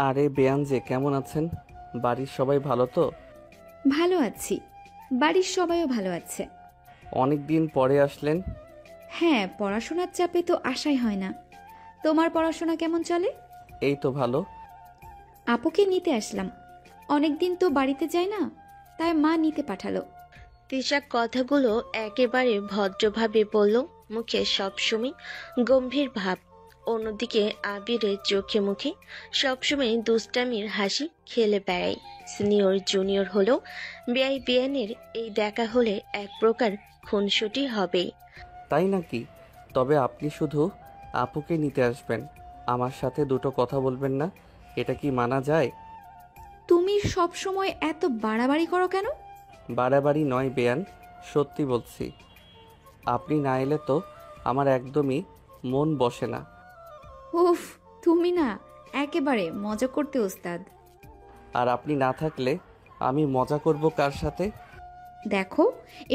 আরে বেয়ান যে কেমন আছেন? বাড়ির সবাই ভালো তো? ভালো আছি। বাড়ির সবাইও ভালো আছে। অনেক দিন পরে আসলেন। হ্যাঁ, পড়াশোনার চাপে তো আসাই হয় না। তোমার পড়াশোনা কেমন চলে? এই তো ভালো। আপুকে নিতে আসলাম। অনেক দিন তো বাড়িতে যাই না, তাই মা নিতে পাঠালো। তিশা কথাগুলো একেবারে ভদ্রভাবে বলল, মুখে সবসময় গম্ভীর ভাব। অন্যদিকে আবিরের চোখে মুখে সবসময় দুষ্টামির হাসি খেলে বেড়ায়। সিনিয়র জুনিয়র হলেও বেআই বিয়ানের এই দেখা হলে এক প্রকার খুনসুটি হবেই। তাই নাকি? তবে আপনি শুধু আপুকে নিতে আসবেন, আমার সাথে দুটো কথা বলবেন না? এটা কি মানা যায়? তুমি সব সময় এত বাড়াবাড়ি করো কেন? বাড়াবাড়ি নয় বেয়ান, সত্যি বলছি। আপনি না এলে তো আমার একদমই মন বসে না। উফ, তুমি না একেবারে মজা করতে ওস্তাদ। আর আপনি না থাকলে আমি মজা করব কার সাথে? দেখো,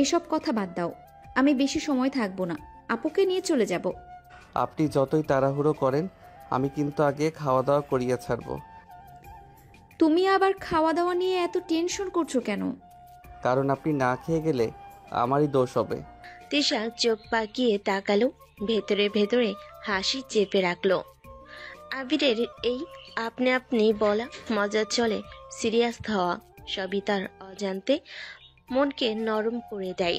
এসব কথা বাদ দাও। আমি বেশি সময় থাকবো না, আপুকে নিয়ে চলে যাব। আপনি যতই তাড়াহুড়ো করেন, আমি কিন্তু আগে খাওয়া দাওয়া করিয়ে ছাড়বো। তুমি আবার খাওয়া দাওয়া নিয়ে এত টেনশন করছো কেন? কারণ আপনি না খেয়ে গেলে আমারই দোষ হবে। তিশা চোখ পাকিয়ে তাকালো, ভেতরে ভেতরে হাসি চেপে রাখলো। আবিরের এই আপনি আপনি বলা, মজার চলে সিরিয়াস হওয়া, সবই তার অজান্তে মনকে নরম করে দেয়।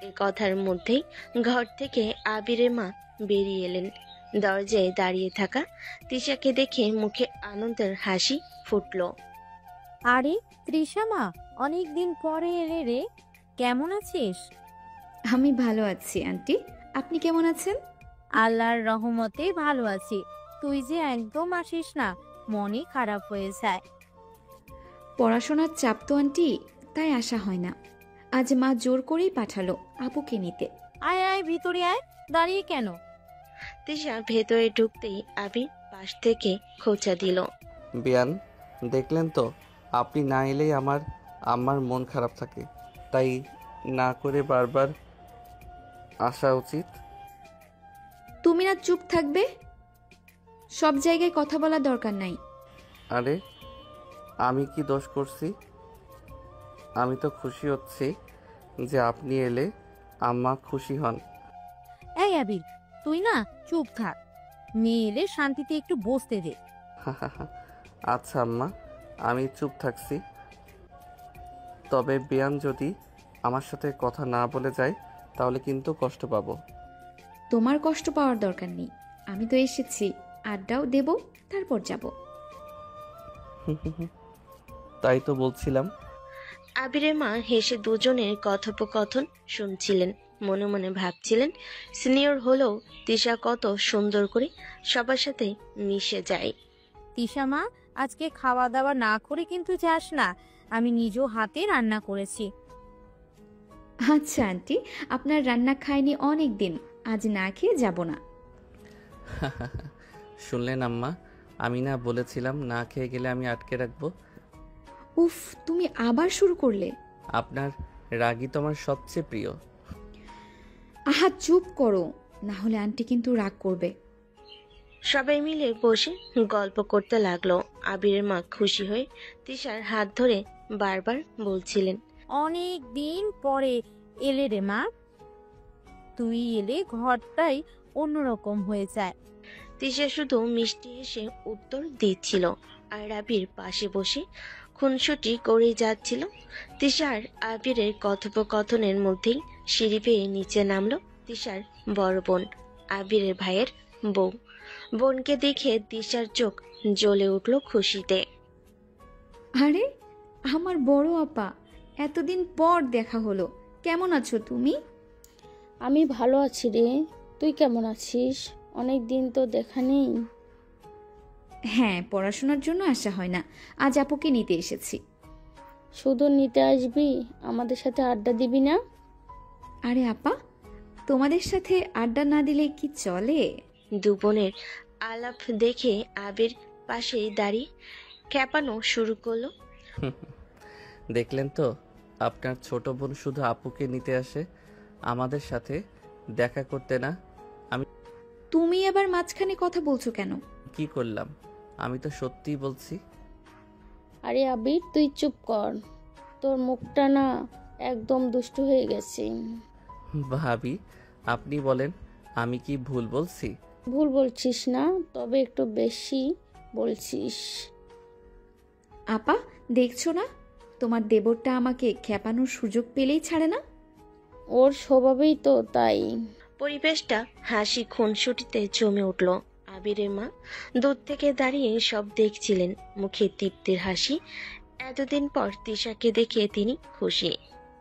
এ কথার মধ্যেই ঘর থেকে আবিরের মা বেরিয়ে এলেন। দরজায় দাঁড়িয়ে থাকা তিশাকে দেখে মুখে আনন্দের হাসি ফুটল। আরে তৃষা মা, অনেক দিন পরে এলে রে। কেমন আছিস? আমি ভালো আছি আন্টি, আপনি কেমন আছেন? আল্লাহর রহমতে ভালো আছি। তুই যে একদম আসিস না, মনই খারাপ হয়ে যায়। পড়াশোনার চাপ তো আন্টি, তাই আসা হয় না। আজ মা জোর করেই পাঠালো আপুকে নিতে। আয় আয় ভিতরে আয়, দাঁড়িয়ে কেন? তিশা ভেতরে ঢুকতেই আবির পাশ থেকে খোঁচা দিল। বেয়ান, দেখলেন তো, আপনি না এলেই আমার আম্মার মন খারাপ থাকে, তাই না করে বারবার আসা উচিত। তুমি না চুপ থাকবে? সব জায়গায় কথা বলার দরকার নাই। আরে আমি কি দোষ করছি? আমি তো খুশি হচ্ছি যে আপনি এলে আম্মা খুশি হন। এই আবির, তুই না চুপ থাক। মেয়ে এলে শান্তিতে একটু বসতে দে। আচ্ছা আম্মা, আমি চুপ থাকছি। তবে বেয়ান যদি আমার সাথে কথা না বলে যায় তাহলে কিন্তু কষ্ট পাবো। তোমার কষ্ট পাওয়ার দরকার নেই, আমি তো এসেছি, আড্ডাও দেব, তারপর যাব। তাই তো বলছিলাম। আবিরের মা হেসে দুজনের কথোপকথন শুনছিলেন। মনে মনে ভাবছিলেন, সিনিয়র হলেও তিশা কত সুন্দর করে সবার সাথে মিশে যায়। তৃষা মা, আজকে খাওয়া দাওয়া না করে কিন্তু যাস না। আমি নিজ হাতে রান্না করেছি। আচ্ছা আন্টি, আপনার রান্না খাইনি অনেক দিন, আজ না খেয়ে যাব না। শুনলেন আম্মা, আমি না বলেছিলাম না খেয়ে গেলে আমি আটকে রাখবো? উফ, তুমি আবার শুরু করলে। আপনার রাগই তো আমার সবচেয়ে প্রিয়। আহা চুপ করো, না হলে আন্টি কিন্তু রাগ করবে। সবাই মিলে বসে গল্প করতে লাগলো। আবিরের মা খুশি হয়ে তিশার হাত ধরে বারবার বলছিলেন, অনেক দিন পরে এলে রে মা। তুই এলে ঘরটাই অন্যরকম হয়ে যায়। তিশা শুধু মিষ্টি হেসে উত্তর দিচ্ছিল, আর আবির পাশে বসে খুনসুটি করে যাচ্ছিল। তিশার আবিরের কথোপকথনের মধ্যেই সিঁড়ি বেয়ে নিচে নামলো তিশার বড় বোন, আবিরের ভাইয়ের বউ। বোনকে দেখে তিশার চোখ জ্বলে উঠল খুশিতে। আরে আমার বড় আপা, এতদিন পর দেখা হলো, কেমন আছো তুমি? আমি ভালো আছি রে, তুই কেমন আছিস? অনেক দিন তো দেখা নেই। হ্যাঁ, পড়াশোনার জন্য আসা হয় না, আজ আপুকে নিতে এসেছি। শুধু নিতে আসবি, আমাদের সাথে আড্ডা দিবি না? আরে আপা, তোমাদের সাথে আড্ডা না দিলে কি চলে? দু বোনের আলাপ দেখে আবির পাশেই দাঁড়িয়ে খেপানো শুরু করলো। দেখলেন তো, আপনার ছোট বোন শুধু আপুকে নিতে আসে, আমাদের সাথে দেখা করতে না। তুমি আবার মাঝখানে কথা বলছো কেন? কি করলাম? আমি তো সত্যিই বলছি। আরে আবির, তুই চুপ কর। তোর মুখটা না একদম দুষ্টু হয়ে গেছে। ভাবি, আপনি বলেন, আমি কি ভুল বলছি? ভুল বলছিস না, তবে একটু বেশি বলছিস। আপা, দেখছো না তোমার দেবরটা আমাকে খেপানোর সুযোগ পেলেই ছাড়ে না। ওর স্বভাবেই তো তাই। পরিবেশটা হাসি খুনসুটিতে জমে উঠল। আবিরের মা দূর থেকে দাঁড়িয়ে সব দেখছিলেন, মুখে তৃপ্তির হাসি। এতদিন পর তিশাকে দেখে তিনি খুশি।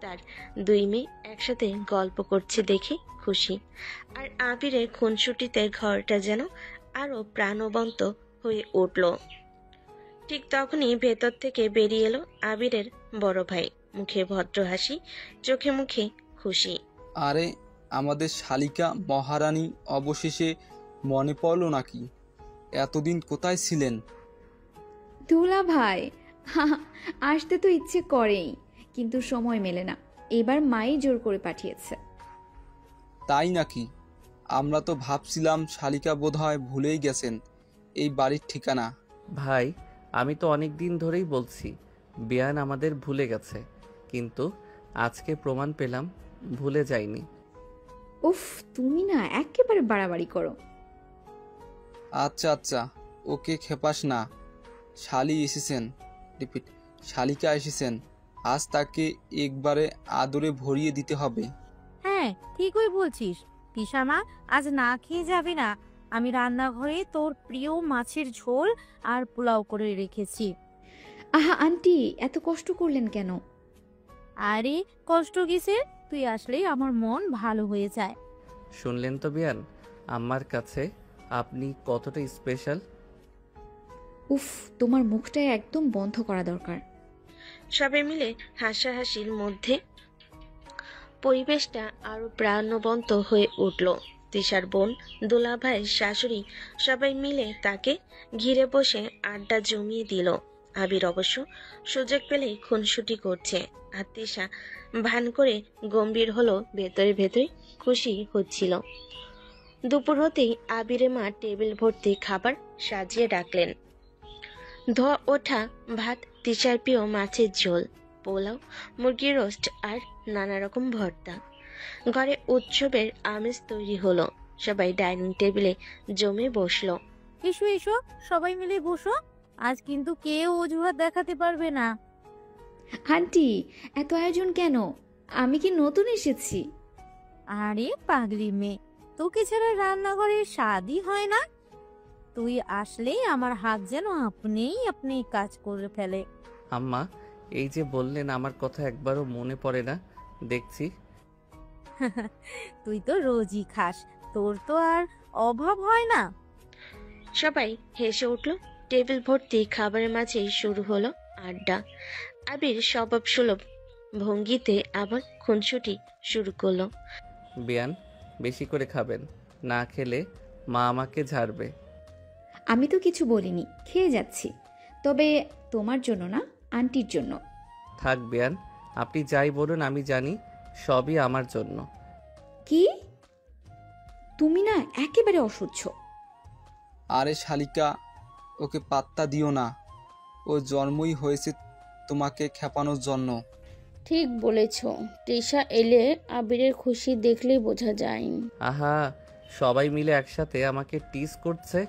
তার দুই মেয়ে একসাথে গল্প করছে দেখে খুশি। আর আবিরের খুনসুটিতে ঘরটা যেন আরো প্রাণবন্ত হয়ে উঠল। ঠিক তখনই ভেতর থেকে বেরিয়ে এলো আবিরের বড় ভাই, মুখে ভদ্র হাসি, চোখে মুখে খুশি। আরে, আমাদের শালিকা মহারানী অবশেষে মনে পড়ল নাকি? এতদিন কোথায় ছিলেন? দুলা ভাই, আসতে তো ইচ্ছে করেই, কিন্তু সময় মেলে না। এবার মাই জোর করে পাঠিয়েছে। তাই নাকি? আমরা তো ভাবছিলাম শালিকা বোধহয় ভুলেই গেছেন এই বাড়ির ঠিকানা। ভাই, আমি তো অনেক দিন ধরেই বলছি বেয়ান আমাদের ভুলে গেছে, কিন্তু আজকে প্রমাণ পেলাম ভুলে যায়নি। উফ, তুমি না একেবারে বাড়াবাড়ি করো। আচ্ছা আচ্ছা, ওকে খেপাস না। শালি এসেছেন, রিপিট, শালিকা এসেছেন। আজ তাকে একবারে আদরে ভরিয়ে দিতে হবে। হ্যাঁ, ঠিকই বলছিস। তিশা মা, আজ না খেয়ে যাবি না? আমি রান্নাঘরে তোর প্রিয় মাছের ঝোল আর পোলাও করে রেখেছি। আহা আন্টি, এত কষ্ট করলেন কেন? আরে কষ্ট কিসের? তুই আসলেই আমার মন ভালো হয়ে যায়। শুনলেন তো বেয়ান, আমার কাছে আপনি কতটা স্পেশাল। উফ, তোমার মুখটা একদম বন্ধ করা দরকার। সবাই মিলে হাসাহাসির মধ্যে পরিবেশটা আরো প্রাণবন্ত হয়ে উঠল। তিশার বোন, দুলাভাই, শাশুড়ি সবাই মিলে তাকে ঘিরে বসে আড্ডা জমিয়ে দিল। আবির অবশ্য সুযোগ পেলেই খুনসুটি করছে, আর তিশা ভান করে গম্ভীর হলো, ভেতরে ভেতরে খুশি হচ্ছিল। দুপুর হতেই আবিরের মা টেবিল ভর্তি খাবার সাজিয়ে রাখলেন। ধোয়া ওঠা ভাত, তিশার প্রিয় মাছের ঝোল, পোলাও, মুরগির রোস্ট আর নানা রকম ভর্তা। ঘরে উৎসবের আমেজ তৈরি হলো। সবাই ডাইনিং টেবিলে জমে বসলো। এসো এসো, সবাই মিলে বসো। আজ কিন্তু কেউ অজুহাত দেখাতে পারবে না। আন্টি, এত আয়োজন কেন? আমি কি নতুন এসেছি? আরে পাগলি মেয়ে, তোকে ছাড়া রান্নাঘরের স্বাদই হয় না। তুই আসলেই আমার হাত যেন আপনি কাজ করে ফেলে। আম্মা, এই যে বললেন আমার কথা একবারও মনে পড়ে না দেখছি। তুই তো রোজই খাস, তোর তো আর অভাব হয় না। সবাই হেসে উঠল। টেবিল ভর্তি খাবারের মাঝেই শুরু হলো আড্ডা। আবির স্বভাব সুলভ ভঙ্গিতে আবার খুনসুটি শুরু করলো। বেয়ান, বেশি করে খাবেন, না খেলে মা আমাকে ঝাড়বে। আমি তো কিছু বলিনি, খেয়ে যাচ্ছি। তবে তোমার জন্য না, আন্টির জন্য। থাক বেয়ান, আপনি যাই বলুন আমি জানি সবই আমার জন্য। কি? তুমি না একেবারে অসহ্য। আরে শালিকা, ওকে পাত্তা দিও না। ও জন্মই হয়েছে তোমাকে খেপানোর জন্য। ঠিক বলেছ। তৃষা এলে আবিরের খুশি দেখলেই বোঝা যায়। আহা, সবাই মিলে একসাথে আমাকে টিজ করছে।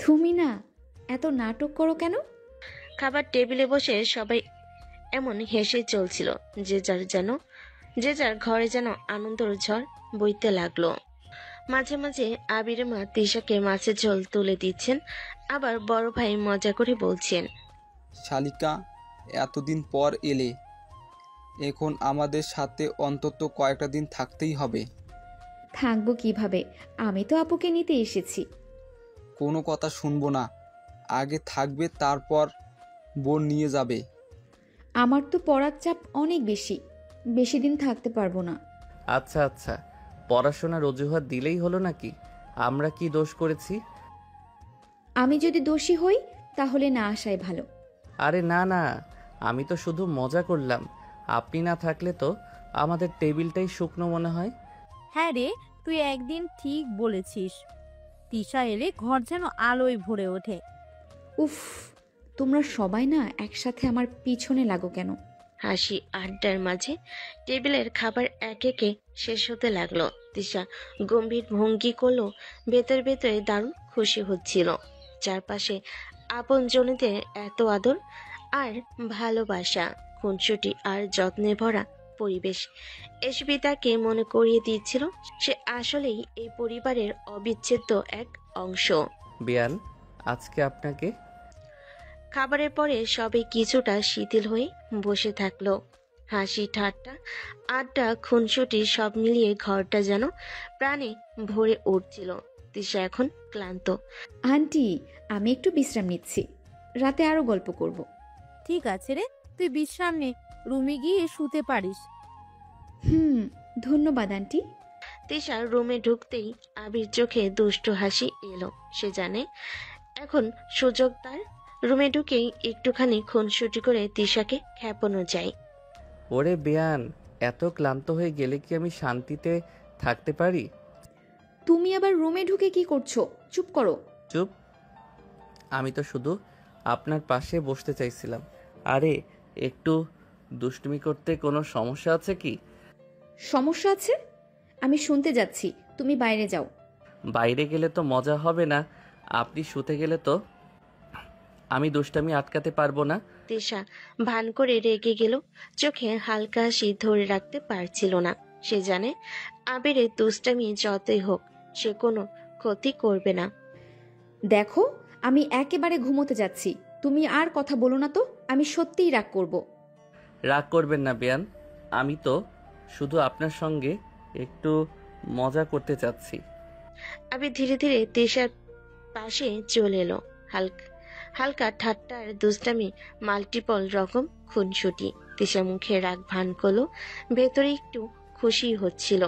তুমি না এত নাটক করো কেন? খাবার টেবিলে বসে সবাই এমন হেসে চলছিল, যে যার ঘরে যেন আনন্দর ঝড় বইতে লাগলো। মাঝে মাঝে আবিরের মা তিশাকে মাছের ঝোল তুলে দিচ্ছেন, আবার বড় ভাই মজা করে বলছেন, শালিকা, এতদিন পর এলে, এখন আমাদের সাথে অন্তত কয়েকটা দিন থাকতেই হবে। থাকবো কিভাবে? আমি তো আপুকে নিতে এসেছি। কোনো কথা শুনবো না। আগে থাকবে, তারপর বোন নিয়ে যাবে। আমার তো পড়ার চাপ অনেক বেশি, বেশি দিন থাকতে পারবো না। আচ্ছা আচ্ছা, পড়াশোনার অজুহাত দিলেই হলো নাকি? আমরা কি দোষ করেছি? আমি যদি দোষী হই তাহলে না আসাই ভালো। আরে না না, আমি তো শুধু মজা করলাম। আপনি না থাকলে তো আমাদের টেবিলটাই শুকনো মনে হয়। হ্যাঁ রে, তুই একদিন ঠিক বলেছিস। তিশা এলে ঘর যেন আলোয় ভরে ওঠে। উফ, তোমরা সবাই না একসাথে আমার পিছনে লাগো কেন? হাসি আড্ডার মাঝে টেবিলের খাবার একে একে শেষ হতে লাগলো। তিশা গম্ভীর ভঙ্গি করলো, ভেতরে ভেতরে দারুণ খুশি হচ্ছিল। চারপাশে আপন জনেদের এত আদর আর ভালোবাসা, খুনসুটি আর যত্নে ভরা পরিবেশ এসবই তাকে মনে করিয়ে দিচ্ছিল সে আসলেই এই পরিবারের অবিচ্ছেদ্য এক অংশ। বিয়ান, আজকে আপনাকে খাবারের পরে সবাই কিছুটা শিথিল হয়ে বসে থাকলো। হাসি ঠাট্টা আড্ডা খুনসুটি সব মিলিয়ে ঘরটা যেন প্রাণে ভরে উঠছিল। তিশা এখন ক্লান্ত। আন্টি, আমি একটু বিশ্রাম নিচ্ছি, রাতে আরো গল্প করব। ঠিক আছে রে, তুই বিশ্রাম নে, রুমে গিয়ে শুতে পারিস। ধন্যবাদ আন্টি। তিশার রুমে ঢুকতেই আবির চোখে দুষ্ট হাসি এলো। সে জানে এখন সুযোগ তার। রুমে ঢুকেই একটুখানি খুনসুটি করে তিশাকে খেপানো যায়। ওরে বিয়ান, এত ক্লান্ত হয়ে গেলে কি আমি শান্তিতে থাকতে পারি? তুমি আবার রুমে ঢুকে কি করছো? চুপ করো। চুপ? আমি তো শুধু আপনার পাশে বসতে চাইছিলাম। আরে একটু দুষ্টুমি করতে কোনো সমস্যা আছে কি? সমস্যা আছে? আমি শুনতে যাচ্ছি, তুমি বাইরে যাও। বাইরে গেলে তো মজা হবে না। আপনি শুতে গেলে তো আমি দুষ্টামি আটকাতে পারবো না। তিশা ভান করে রেগে গেল, চোখে হালকা হাসি ধরে রাখতে পারছিল না। সে জানে আবিরের দুষ্টামি যতই হোক সে কোনো ক্ষতি করবে না। দেখো, আমি একেবারে ঘুমোতে যাচ্ছি, তুমি আর কথা বলো না তো, আমি সত্যিই রাগ করব। রাগ করবেন না বিয়ান, আমি তো শুধু আপনার সঙ্গে একটু মজা করতে চাচ্ছি। আবির ধীরে ধীরে তিশার পাশে চলে এলো। হালকা হালকা ঠাট্টা আর দুষ্টামি মাল্টিপল রকম খুনসুটি। তিশা মুখে রাগ ভান করলো, ভেতরে একটু খুশি হচ্ছিল।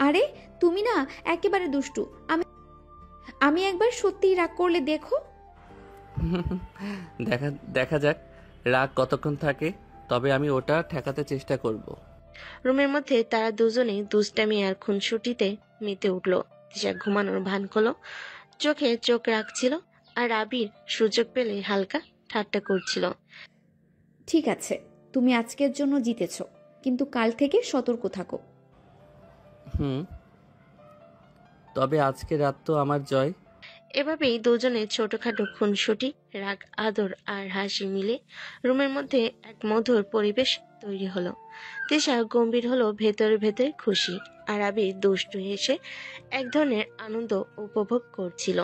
আরে তুমি না একেবারে দুষ্টু। আমি একবার সত্যিই রাগ করলে দেখো। দেখা দেখা যাক রাগ কতক্ষণ থাকে, তবে আমি ওটা ঠেকাতে চেষ্টা করব। রুমের মধ্যে তারা দুজনে দুষ্টামি আর খুনসুটিতে মেতে উঠল। তিশা ঘুমানোর ভান করলো, চোখে চোখ রাখছিল আর আবির সুযোগ পেলে হালকা ঠাট্টা করছিল। ঠিক আছে, তুমি আজকের জন্য জিতেছ, কিন্তু কাল থেকে সতর্ক থাকো। তবে আজকে রাত তো আমার জয়। এভাবেই দুজনে ছোটখাটো খুনসুটি, রাগ, আদর আর হাসি মিলে রুমের মধ্যে এক মধুর পরিবেশ তৈরি হলো। তিশা গম্ভীর হলো, ভেতরে ভেতরে খুশি, আর আবির দুষ্টু হেসে এক ধরনের আনন্দ উপভোগ করছিল।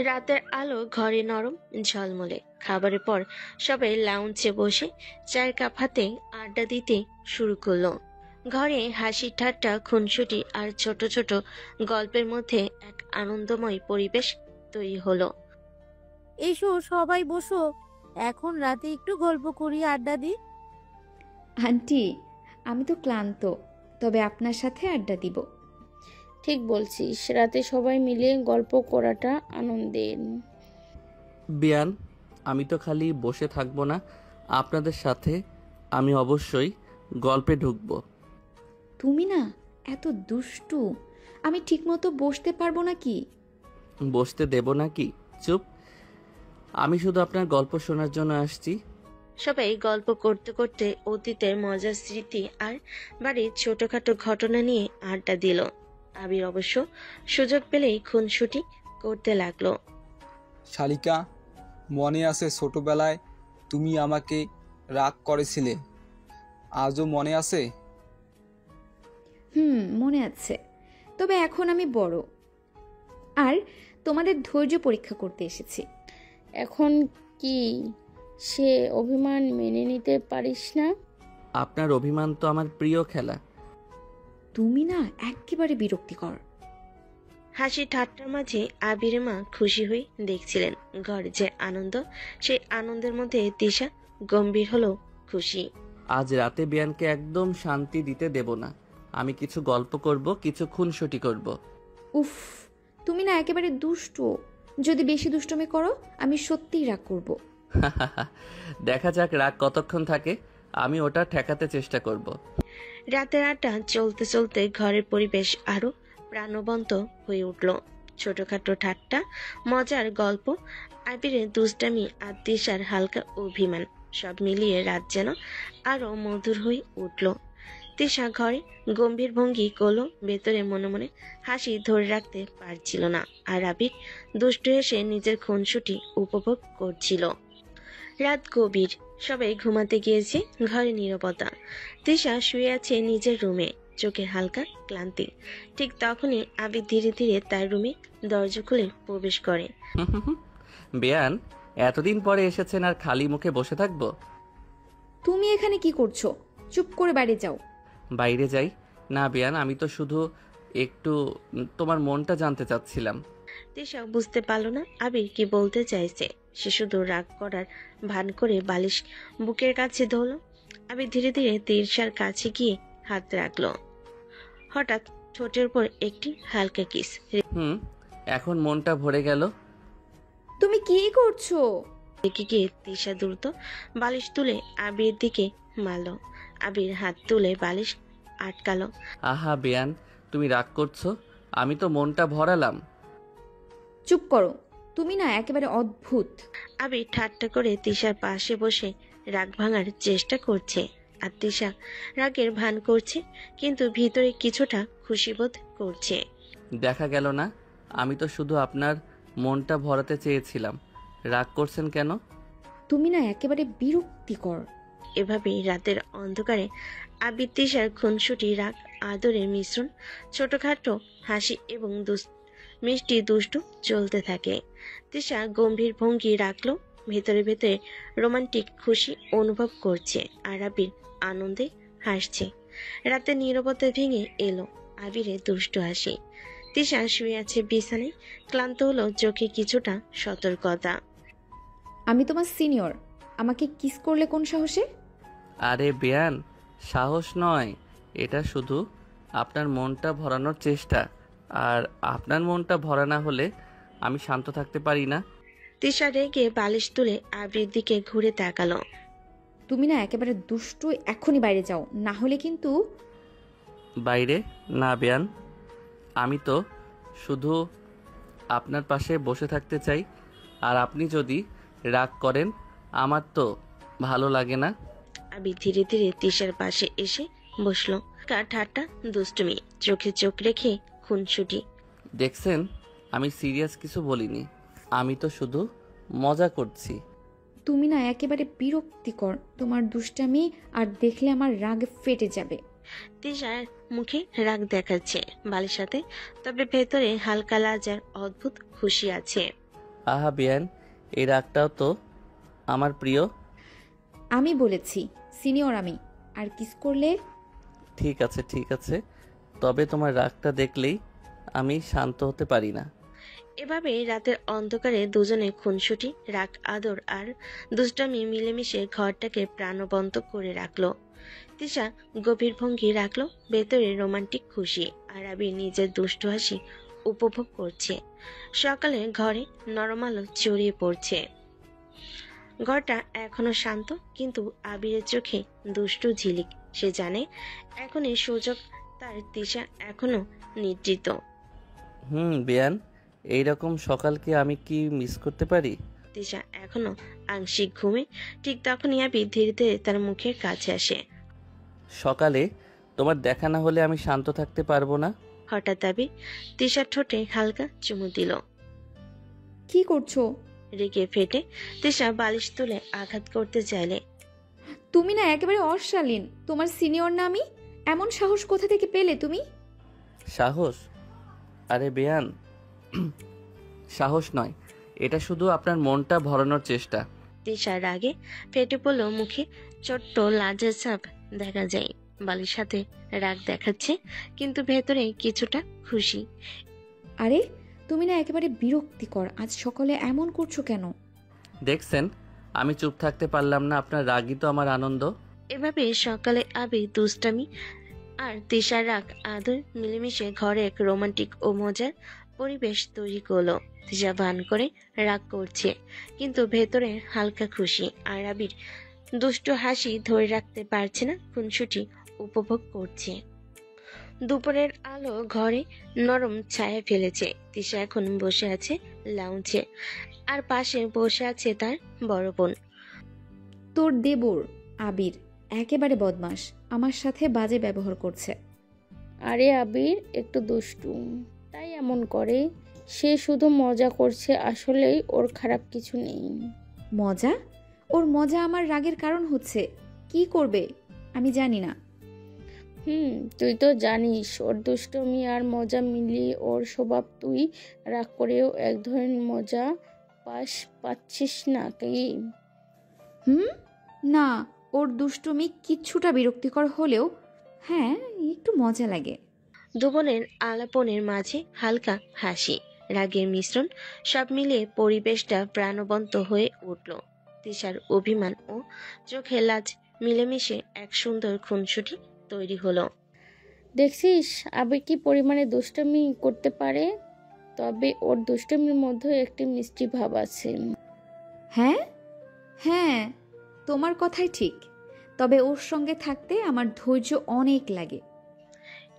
রাতের আলো ঘরে নরম ঝলমলে। খাবারের পর সবাই লাউঞ্জে বসে চায়ের কাপ হাতে আড্ডা দিতে শুরু করলো। ঘরে হাসি ঠাট্টা খুনসুটি আর ছোট ছোট গল্পের মধ্যে এক আনন্দময় পরিবেশ তৈরি হলো। এসো সবাই বসো, এখন রাতে একটু গল্প করি, আড্ডা দিই। আন্টি, আমি তো ক্লান্ত, তবে আপনার সাথে আড্ডা দিব। ঠিক বলছিস, রাতে সবাই মিলে গল্প করাটা আনন্দের। বিয়ান, আমি তো খালি বসে থাকবো না, আপনাদের সাথে আমি অবশ্যই গল্পে ঢুকবো। তুমি না এত দুষ্টু, আমি ঠিকমতো বসতে পারবো না কি? বসতে দেব নাকি? চুপ, আমি শুধু আপনার গল্প শোনার জন্য আসছি। সবাই গল্প করতে করতে অতীতের মজার স্মৃতি আর বাড়ির ছোটখাটো ঘটনা নিয়ে আড্ডা দিল। আবির অবশ্য সুযোগ পেলেই খুনসুটি করতে লাগলো। শালিকা, মনে আছে ছোটবেলায় তুমি আমাকে রাগ করেছিলে? আজও মনে আছে? মনে আছে, তবে এখন আমি বড় আর তোমাদের ধৈর্য পরীক্ষা করতে এসেছি। এখন কি সে অভিমান মেনে নিতে পারিস না? আপনার অভিমান তো আমার প্রিয় খেলা। তুমি না একেবারে বিরক্তিকর। হাসি ঠাট্টার মাঝে আবির মা খুশি হয়ে দেখছিলেন ঘরে যে আনন্দ, সেই আনন্দের মধ্যে তিশা গম্ভীর হলো খুশি। আজ রাতে বিয়ানকে একদম শান্তি দিতে দেব না। আমি কিছু গল্প করব, কিছু খুনসুটি করব। উফ, তুমি না একেবারে দুষ্টু। যদি বেশি দুষ্টুমি করো আমি সত্যিই রাগ করব। দেখা যাক রাগ কতক্ষণ থাকে, আমি ওটা ঠেকাতে চেষ্টা করব। রাতের আড্ডা চলতে চলতে ঘরের পরিবেশ আরো প্রাণবন্ত হয়ে উঠল। ছোটখাটো ঠাট্টা, মজার গল্প, আবিরের দুষ্টামি আর তিশার হালকা অভিমান, সব মিলিয়ে রাত যেন আরো মধুর হয়ে উঠল। তিশা ঘরে গম্ভীর ভঙ্গি করলো, ভেতরে মনে মনে হাসি ধরে রাখতে পারছিল না। আর আবির দুষ্টু এসে নিজের খুনসুটি উপভোগ করছিল। রাত গভীর, সবাই ঘুমাতে গিয়েছে, ঘরে নীরবতা। তিশা শুয়ে আছে নিজের রুমে, চোখে হালকা ক্লান্তি। ঠিক তখনই আবির ধীরে ধীরে তার রুমে দরজা খুলে প্রবেশ করে। বেয়ান, এতদিন পরে এসেছেন আর খালি মুখে বসে থাকবো? তুমি এখানে কি করছো? চুপ করে বাইরে যাও। বাইরে যাই না বেয়ান, আমি তো শুধু একটু তোমার মনটা জানতে চাচ্ছিলাম। তিশা বুঝতে পারল না আবির কি বলতে চাইছে। সে শুধু রাগ করার ভান করে বালিশ বুকের কাছে ধরল। আবির ধীরে ধীরে তিশার কাছে গিয়ে হাত রাখলো। হঠাৎ ঠোঁটের উপর একটি হালকা কিস। এখন মনটা ভরে গেল। তুমি কি করছো? রেখে গিয়ে তিশা দ্রুত বালিশ তুলে আবির দিকে মারল। আবির হাত তুলে বালিশ আটকালো। আহা বেয়ান, তুমি রাগ করছো? আমি তো মনটা ভরালাম। চুপ করো, তুমি না একেবারে অদ্ভুত। আবির ঠাট্টা করে তিশার পাশে বসে রাগ ভাঙার চেষ্টা করছে। আর তিশা রাগের ভান করছে, কিন্তু ভিতরে কিছুটা খুশিবোধ করছে। দেখা গেল না, আমি তো শুধু আপনার মনটা ভরাতে চেয়েছিলাম। রাগ করছেন কেন? তুমি না একেবারে বিরক্তিকর। এভাবেই রাতের অন্ধকারে আবির তিশার খুনসুটি, রাগ, আদরের মিশ্রণ, ছোটখাটো হাসি এবং মিষ্টি দুষ্টু চলতে থাকে। তিশা গম্ভীর ভঙ্গি রাখলো, ভেতরে ভেতরে রোমান্টিক খুশি অনুভব করছে। আর আবির আনন্দে হাসছে। রাতের নীরবতা ভেঙে এলো আবিরের দুষ্টু হাসি। তিশা শুয়ে আছে বিছানায়, ক্লান্ত হলো, চোখে কিছুটা সতর্কতা। আমি তোমার সিনিয়র, আমাকে কিস করলে কোন সাহসে? আরে বেয়ান, সাহস নয়, এটা শুধু আপনার মনটা ভরানোর চেষ্টা। আর আপনার মনটা ভরা না হলে আমি শান্ত থাকতে পারি না। তিশা রেগে বালিশ তুলে আবির দিকে ঘুরে তাকালো। তুমি না একেবারে দুষ্টু, এখনই বাইরে যাও, না হলে কিন্তু। বাইরে না বেয়ান, আমি তো শুধু আপনার পাশে বসে থাকতে চাই। আর আপনি যদি রাগ করেন আমার তো ভালো লাগে না। আবির ধীরে ধীরে তিশার পাশে এসে বসলো। ঠাট্টা, দুষ্টুমি, চোখে চোখ রেখে খুনসুটি। দেখছেন, আমি সিরিয়াস কিছু বলিনি, আমি তো শুধু মজা করছি। তুমি না একেবারে বিরক্তিকর, তোমার দুষ্টামি আর দেখলে আমার রাগ ফেটে যাবে। তিশার মুখে রাগ দেখাচ্ছে বালির সাথে, তবে ভেতরে হালকা লাজার অদ্ভুত খুশি আছে। আহা বেয়ান, এই রাগটাও তো আমার প্রিয়। আমি বলেছি সিনিয়র আমি, আর কিস করলে। ঠিক আছে ঠিক আছে, তবে তোমার রাগটা দেখলেই আমি শান্ত হতে পারি না। এভাবে রাতের অন্ধকারে দুজনে খুনসুটি, রাগ, আদর আর দুষ্টামি মিলেমিশে ঘরটাকে প্রাণবন্ত করে রাখলো। তিশা গভীর ভঙ্গি রাখলো, ভেতরে রোমান্টিক খুশি। আর আবির নিজের দুষ্টু হাসি উপভোগ করছে। সকালে ঘরে নরম আলো ছড়িয়ে পড়ছে। ঘরটা এখনো শান্ত, কিন্তু আবিরের চোখে দুষ্টু ঝিলিক। সে জানে এখনই সুযোগ তার। তিশা এখনো নিদ্রিত। বেয়ান, এইরকম সকালকে আমি কি মিস করতে পারি? তিশা এখনো আংশিক ঘুমে। ঠিক তখনই আবির ধীরে ধীরে তার মুখের কাছে আসে। সকালে তোমার দেখা না হলে আমি শান্ত থাকতে পারবো না। হঠাৎ আবির তিশার ঠোঁটে হালকা চুমু দিল। কি করছো? রেগে ফেটে তিশা বালিশ তুলে আঘাত করতে চাইলে। তুমি না একেবারে অশালীন, তোমার সিনিয়র না আমি, এমন সাহস কোথা থেকে পেলে তুমি? সাহস? আরে বেয়ান, সাহস নয়, এটা শুধু আপনার মনটা ভরানোর চেষ্টা। তিশার রাগে ফেটে পড়ল, মুখে ছোট্ট লাজের ছাপ দেখা যায়। বালির সাথে রাগ দেখাচ্ছে, কিন্তু ভেতরে কিছুটা খুশি। আরে তুমি না একেবারে বিরক্তিকর, আজ সকালে এমন করছো কেন? দেখছেন, আমি চুপ থাকতে পারলাম না, আপনার রাগই তো আমার আনন্দ। এভাবে সকালে আবির দুষ্টামি আর তিশার রাগ আদর মিলেমিশে ঘরে এক রোমান্টিক ও মজার পরিবেশ তৈরি করলো। তিশা ভান করে রাগ করছে, কিন্তু ভেতরে হালকা খুশি। আর আবির দুষ্ট হাসি ধরে রাখতে পারছে না, খুনসুটি উপভোগ করছে। দুপুরের আলো ঘরে নরম ছায়া ফেলেছে। তিশা এখন বসে আছে লাউঞ্জে, আর পাশে বসে আছে তার বড় বোন। তোর দেবর আবির একেবারে বদমাস, আমার সাথে বাজে ব্যবহার করছে। আরে আবির একটু দুষ্টু, তাই এমন করে। সে শুধু মজা করছে, আসলেই ওর খারাপ কিছু নেই। মজা? ওর মজা আমার রাগের কারণ হচ্ছে। কি করবে আমি জানি না। তুই তো জানিস ওর দুষ্টমি আর মজা মিলিয়ে ওর স্বভাব। তুই রাগ করেও এক ধরনের মজা পাচ্ছিস না কি? না, ওর দুষ্টুমি কিচ্ছুটা বিরক্তিকর হলেও হ্যাঁ একটু মজা লাগে। দুবনের আলাপনের মাঝে হালকা হাসি, রাগের মিশ্রণ, সব মিলিয়ে পরিবেশটা প্রাণবন্ত হয়ে উঠল। তিশার অভিমান ও চোখে লাজ মিলেমিশে এক সুন্দর খুনসুটি তৈরি হলো। দেখছিস আবির কি পরিমাণে দুষ্টমি করতে পারে? তবে ওর দুষ্টমির মধ্যে একটি মিষ্টি ভাব আছে। হ্যাঁ হ্যাঁ, তোমার কথাই ঠিক। তবে ওর সঙ্গে থাকতে আমার ধৈর্য অনেক লাগে।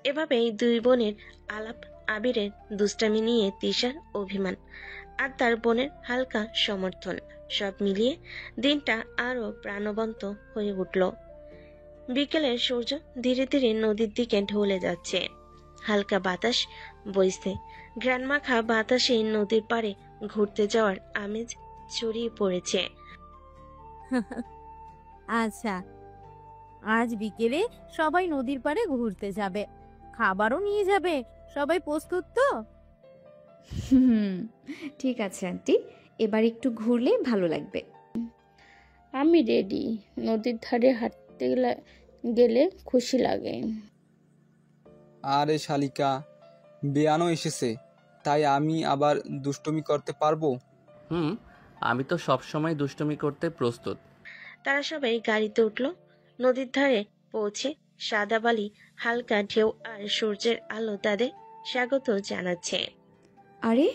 এভাবেই দুই বোনের আলাপ, আবিরের দুষ্টামি নিয়ে তিশার অভিমান আর তার বোনের হালকা সমর্থন, সব মিলিয়ে দিনটা আরো প্রাণবন্ত হয়ে উঠল। বিকেলের সূর্য ধীরে ধীরে নদীর দিকে ঢলে যাচ্ছে। হালকা বাতাস বইছে, ঘ্রাণমাখা বাতাসে নদীর পাড়ে ঘুরতে যাওয়ার আমেজ ছড়িয়ে পড়েছে। আচ্ছা, আজ বিকেলে সবাই নদীর পাড়ে ঘুরতে যাবে, খাবারও নিয়ে যাবে। সবাই প্রস্তুত তো? ঠিক আছে আন্টি, এবার একটু ঘুরলে ভালো লাগবে। আমি রেডি। নদীর ধারে হাঁটতে গেলে খুশি লাগে। আরে শালিকা, বেয়ানো এসেছে, তাই আমি আবার দুষ্টুমি করতে পারবো? আমি তো সবসময় দুষ্টুমি করতে প্রস্তুত। তারা সবাই গাড়িতে উঠল। নদীর ধারে পৌঁছে সাদা বালি, হালকা ঢেউ আর সূর্যের আলো তাদের স্বাগত জানাচ্ছে। আরে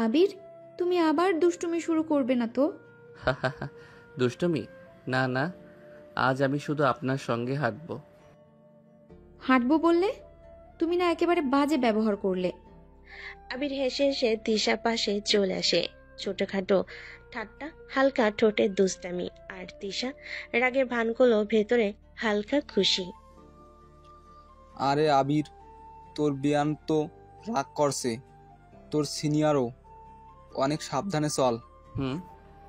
আবির, তুমি আবার দুষ্টুমি শুরু করবে না তো? দুষ্টুমি? না না, আজ আমি শুধু আপনার সঙ্গে হাঁটবো। হাঁটবো বললে? তুমি না একেবারে বাজে ব্যবহার করলে। আবির হেসে হেসে তিশা পাশে চলে আসে। ছোটখাটো ঠাট্টা, হালকা ঠোঁটের দুষ্টামি, আর তিশা রাগের ভান করলো, ভেতরে হালকা খুশি। আরে আবির, তোর বেয়ান তো রাগ করছে। তোর সিনিয়রও, অনেক সাবধানে চল।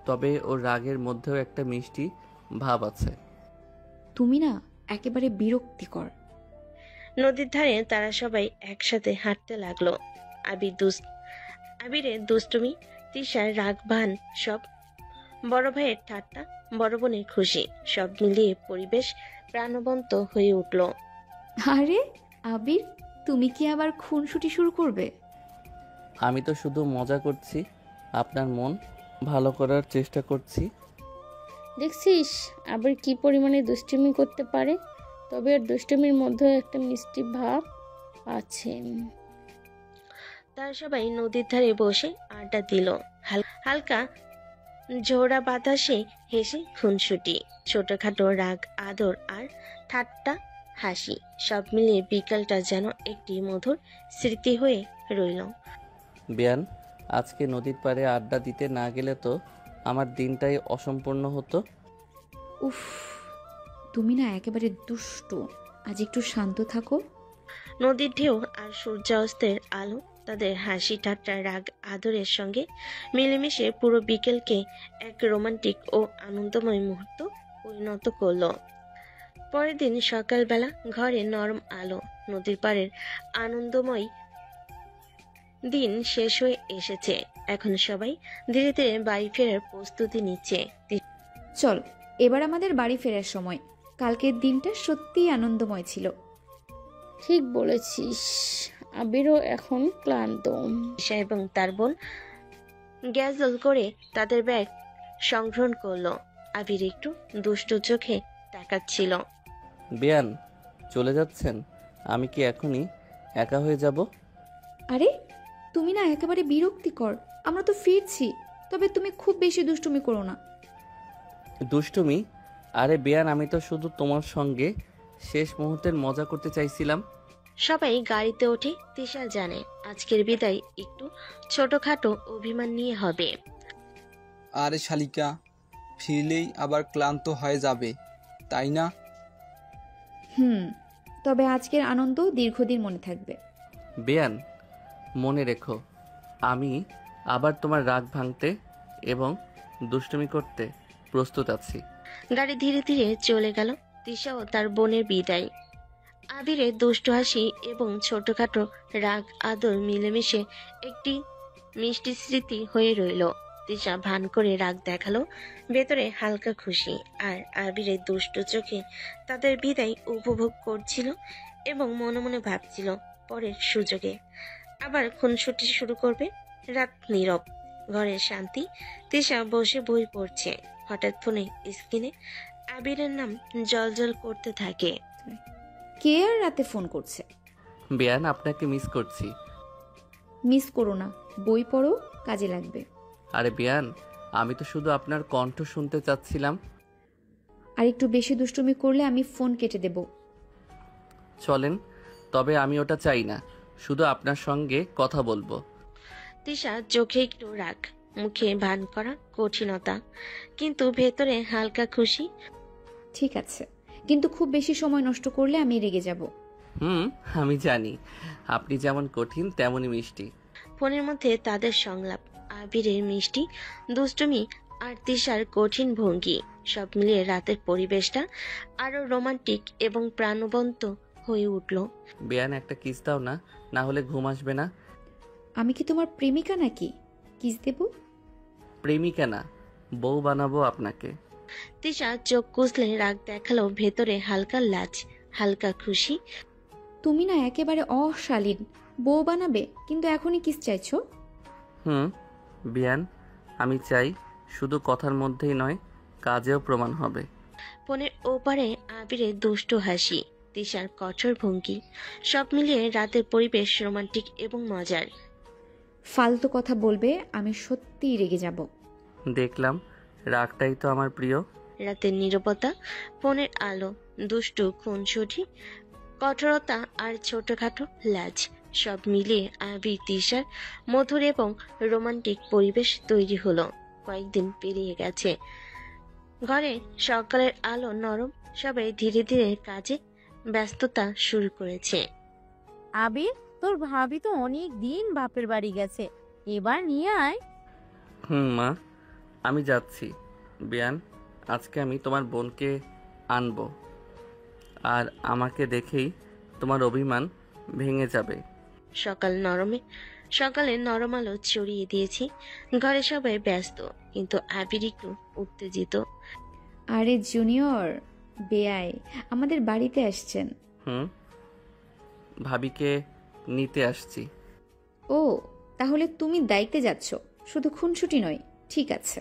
তবে ওর রাগের মধ্যেও একটা মিষ্টি ভাব আছে। তুমি না একেবারে বিরক্তিকর। নদীর ধারে তারা সবাই একসাথে হাঁটতে লাগলো। আবিরের দুষ্টুমি, তিশার রাগ ভান, সব বড় ভাইয়ের ঠাট্টা, বড় বোনের খুশি, সব মিলিয়ে পরিবেশ প্রাণবন্ত হয়ে উঠল। আরে আবির, তুমি কি আবার খুনসুটি শুরু করবে? আমি তো শুধু মজা করছি, আপনার মন ভালো করার চেষ্টা করছি। দেখছিস আবির কি পরিমাণে দুষ্টুমি করতে পারে? তবে ওর দুষ্টুমির মধ্যে একটা মিষ্টি ভাব আছে। তারা সবাই নদীর ধারে বসে আড্ডা দিল। হালকা ঝোড়া বাতাসে হেসে খুনসুটি, ছোটখাটো রাগ, আদর আর ঠাট্টা, হাসি, সব মিলিয়ে বিকালটা যেন একটি মধুর স্মৃতি হয়ে রইল। বেয়ান, আজকে নদীর পাড়ে আড্ডা দিতে না গেলে তো আমার দিনটাই অসম্পূর্ণ হতো। উফ, তুমি না একেবারে দুষ্টু। আজ একটু শান্ত থাকো। নদীর ঢেউ আর সূর্যাস্তের আলো তাদের হাসি, ঠাট্টা, রাগ, আদরের সঙ্গে মিলেমিশে পুরো বিকেলকে এক রোমান্টিক ও আনন্দময় মুহূর্ত পরিণত করলো। পরের দিন সকালবেলা ঘরে নরম আলো, নদীর পাড়ের আনন্দময় দিন শেষ হয়ে এসেছে। এখন সবাই ধীরে ধীরে বাড়ি ফেরার প্রস্তুতি নিচ্ছে। চল, এবার আমাদের বাড়ি ফেরার সময়। কালকের দিনটা সত্যিই আনন্দময় ছিল। ঠিক বলেছিস। আবিরও এখন ক্লান্ত। ঈশা এবং তার বোন গ্যাজল করে তাদের ব্যাগ সংগ্রহণ করলো। আবির একটু দুষ্টু চোখে তাকাচ্ছিল। বেয়ান, চলে যাচ্ছেন? আমি কি এখনই একা হয়ে যাব? আরে তুমি না একেবারে বিরক্তিকর। আমরা তো ফিরছি, তবে তুমি খুব বেশি দুষ্টুমি করো না। দুষ্টুমি? আরে বেয়ান, আমি তো শুধু তোমার সঙ্গে শেষ মুহূর্তের মজা করতে চাইছিলাম। সবাই গাড়িতে ওঠে। তিশা জানে আজকের বিদায় একটু ছোটখাটো অভিমান নিয়ে হবে। আরে শালিকা, ফিরলেই আবার ক্লান্ত হয়ে যাবে, তাই না? তবে আজকের আনন্দ দীর্ঘদিন মনে থাকবে। বেয়ান, মনে রেখো আমি আবার তোমার রাগ ভাঙতে এবং দুষ্টুমি করতে প্রস্তুত আছি। গাড়ি ধীরে ধীরে চলে গেল। তিশা ও তার বোনের বিদায়। আবিরের দুষ্টু হাসি এবং ছোটখাটো রাগ আদর মিলেমিশে একটি মিষ্টি স্মৃতি হয়ে রইল। তিশা ভান করে রাগ দেখালো, ভেতরে হালকা খুশি। আর আবিরের দুষ্টু চোখে তাদের বিদায় উপভোগ করছিল এবং মনে মনে ভাবছিল পরের সুযোগে আবার খুনসুটি শুরু করবে। রাত নীরব, ঘরের শান্তি। তিশা বসে বই পড়ছে। হঠাৎ ফোনে স্ক্রিনে আবিরের নাম জলজল করতে থাকে। কে আর রাতে ফোন করছে? বেয়ান, আপনাকে মিস করছি। মিস করো না, বই পড়ো, কাজে লাগবে। আরে বেয়ান, আমি তো শুধু আপনার কণ্ঠ শুনতে চাচ্ছিলাম। আর একটু বেশি দুষ্টুমি করলে আমি ফোন কেটে দেব। চলেন, তবে আমি ওটা চাই না, শুধু আপনার সঙ্গে কথা বলবো। তিশা চোখে একটু রাগ, মুখে ভান করা কঠিনতা, কিন্তু ভেতরে হালকা খুশি। ঠিক আছে, কিন্তু খুব বেশি সময় নষ্ট করলে আমি রেগে যাব। আমি জানি আপনি যেমন কঠিন তেমনই মিষ্টি। ফোনের মধ্যে তাদের সংলাপ, আবিরের মিষ্টি দুষ্টুমি আর তিশার কঠিন ভঙ্গি, সব মিলিয়ে রাতের পরিবেশটা আরো রোমান্টিক এবং প্রাণবন্ত হয়ে উঠল। বেয়ান, একটা কিস দাও না, না হলে ঘুম আসবে না। আমি কি তোমার প্রেমিকা নাকি কিস দেব? প্রেমিকা না, বউ বানাবো আপনাকে। তিশা চোখ কুচলে রাগ দেখালো, ভেতরে হালকা লাজ, হালকা খুশি। তুমি না একেবারে অশালীন, বউ বানাবে কিন্তু এখনই কিস চাইছো? বেয়ান, আমি চাই, শুধু কথার মধ্যেই নয়, কাজেও প্রমাণ হবে। ফোনের ওপারে আবিরের দুষ্টু হাসি, তিশার কঠোর ভঙ্গি, সব মিলিয়ে রাতের পরিবেশ রোমান্টিক এবং মজার। ফালতু কথা বলবে, আমি সত্যিই রেগে যাব। দেখলাম, রাগটাই তো আমার প্রিয়। রাতের নীরবতা, ফোনের আলো, দুষ্টু খুনসুটি, কঠোরতা আর ছোটখাটো লাজ, সব মিলিয়ে আবির তিশার মধুর এবং রোমান্টিক পরিবেশ তৈরি হলো। কয়েকদিন পেরিয়ে গেছে। ঘরে সকালের আলো নরম, সবাই ধীরে ধীরে কাজে ব্যস্ততা শুরু করেছে। আবির, তোর ভাবি তো অনেক দিন বাপের বাড়ি গেছে, এবার নিয়ে আয়। মা, আমি যাচ্ছি। বেয়ান, আজকে আমি তোমার বোনকে আনবো, আর আমাকে দেখেই তোমার অভিমান ভেঙে যাবে। সকালে নরম আলো ছড়িয়ে দিয়েছি। ঘরে সবাই ব্যস্ত, কিন্তু আবির একটু উত্তেজিত। আরে জুনিয়র বেয়াই আমাদের বাড়িতে আসছেন। ভাবিকে নিতে আসছি। ও, তাহলে তুমি দায়িত্বে যাচ্ছ, শুধু খুনসুটি নয়, ঠিক আছে?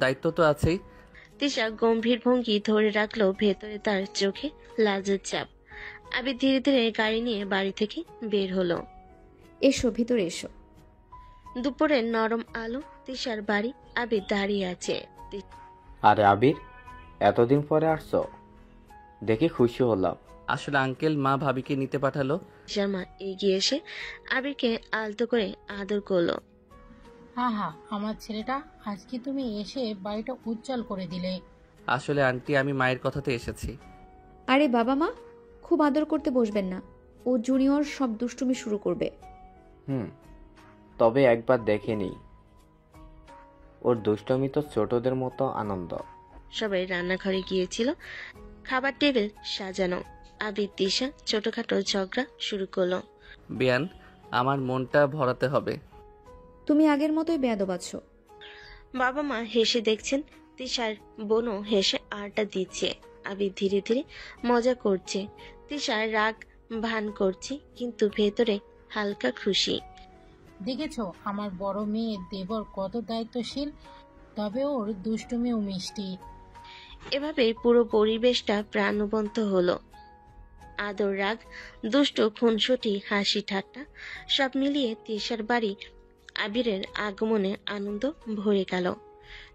দায়িত্ব তো আছেই। তিশা গম্ভীর ভঙ্গি ধরে রাখলো, ভেতরে তার চোখে লাজের চাপ। আবির ধীরে ধীরে গাড়ি নিয়ে বাড়ি থেকে বের হলো। এসো, ভিতরে এসো। দুপুরের নরম আলো, তিশার বাড়ি। আবির দাঁড়িয়ে আছে। আরে আবির, এতদিন পরে আসছো, দেখে খুশি হলাম। আসলে আঙ্কেল, মা ভাবিকে নিতে পাঠালো। তিশার মা এগিয়ে এসে আবিরকে আলতো করে আদর করলো। হা, আমার ছেলেটা, আজকে তুমি এসে বাড়িটা উজ্জ্বল করে দিলে। আসলে আন্টি, আমি মায়ের কথাতে এসেছি। আরে বাবা মা, খুব আদর করতে বসবেন না, ও জুনিয়র সব দুষ্টুমি শুরু করবে। তবে একবার দেখে নিই, ওর দুষ্টমি তো ছোটদের মতো আনন্দ। সবাই রান্নাঘরে গিয়েছিল। খাবার টেবিল সাজানো। আবির তিশা ছোটখাটো ঝগড়া শুরু করলো। বেয়ান, আমার মনটা ভরাতে হবে। তুমি আগের মতোই বেয়াদব আছো। বাবা মা হেসে দেখছেন, তিশার বোনও হেসে আড্ডা দিচ্ছে। আবির ধীরে ধীরে মজা করছে, তিশার রাগ ভান করছে, কিন্তু ভেতরে হালকা খুশি। দেখেছো আমার বড় মেয়ে দেবর কত দায়িত্বশীল, তবে ওর দুষ্টুমি ও মিষ্টি। এভাবে পুরো পরিবেশটা প্রাণবন্ত হলো। আদর, রাগ, দুষ্ট খুনসুটি, হাসি ঠাট্টা, সব মিলিয়ে তিশার বাড়ি আবিরের আগমনে আনন্দ ভরে গেল।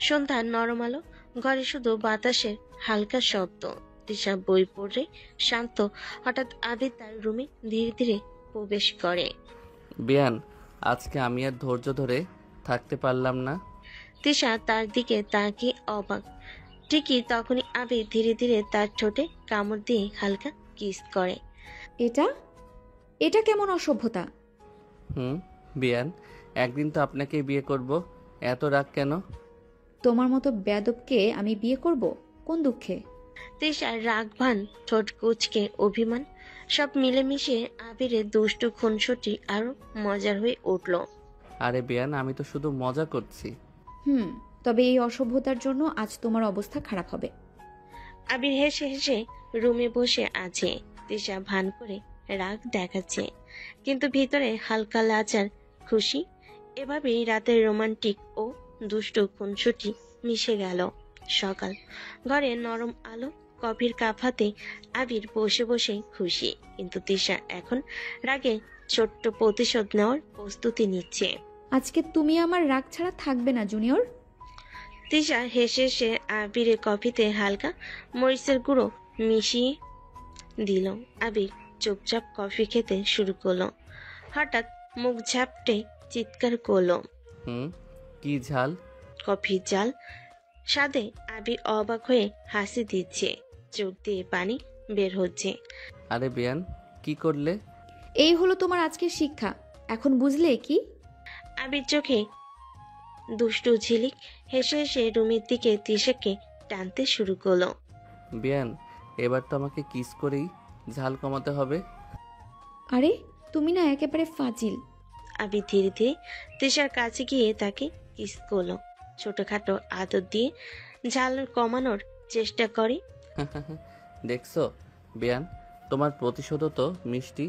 সন্ধ্যার নরম আলো, ঘরে শুধু বাতাসের হালকা শব্দ। তিশা বই পড়ে শান্ত। হঠাৎ আবির তার রুমে ধীরে ধীরে প্রবেশ করে। বিয়ান, আজকে আমি আর ধৈর্য ধরে থাকতে পারলাম না। তিশা তার দিকে তাকিয়ে অবাক। ঠিকই তখনই আবির ধীরে ধীরে তার ঠোঁটে কামড় দিয়ে হালকা কিস করে। এটা এটা কেমন অসভ্যতা? বিয়ান, একদিন তো আপনাকেই বিয়ে করব, এত রাগ কেন? তোমার মতো বেয়াদবকে আমি বিয়ে করব? কোন দুঃখে? তিশার রাগভান ঠোঁট কুচকে অভিমান সব মিলেমিশে আবিরের দুষ্টু খুনসুটি আরো মজার হয়ে উঠল। আরে বিয়ান, আমি তো শুধু মজা করছি। তবে এই অসভ্যতার জন্য আজ তোমার অবস্থা খারাপ হবে। আবির হেসে হেসে রুমে বসে আছে। তিশা ভান করে রাগ দেখাচ্ছে, কিন্তু ভিতরে হালকা লাজার খুশি। এভাবেই রাতের রোমান্টিক ও দুষ্টু খুনসুটি মিশে গেল। সকাল, ঘরে নরম আলো, কফির কাপ হাতে আবির বসে বসে খুশি, কিন্তু তিশা এখন রাগে ছোট্ট প্রতিশোধ নেওয়ার প্রস্তুতি নিচ্ছে। আজকে তুমি আমার রাগ ছাড়া থাকবে না জুনিয়র। তিশা হেসে হেসে আবিরের কফিতে হালকা মরিচের গুঁড়ো মিশিয়ে দিল। আবির চুপচাপ কফি খেতে শুরু করলো। হঠাৎ মুখ ঝাপটে চিৎকার করলো। কি ঝাল! কফির জাল স্বাদে আবির অবাক হয়ে হাসি দিচ্ছে, চোখ দিয়ে পানি বের হচ্ছে। আরে বিয়ান, কি করলে? এই হলো তোমার আজকের শিক্ষা, এখন বুঝলে কি? আবির চোখে দুষ্টু ঝিলিক হেসে হেসে রুমের দিকে তিশাকে টানতে শুরু করলো। বিয়ান, এবার তো আমাকে কিস করেই ঝাল কমাতে হবে। আরে তুমি না একেবারে ফাজিল। আবির ধীরে ধীরে তিশার কাছে গিয়ে তাকে কিস করলো, ছোটখাটো আদর দিয়ে ঝাল কমানোর চেষ্টা করে। দেখছো বিয়ান, তোমার প্রতিশোধও তো মিষ্টি,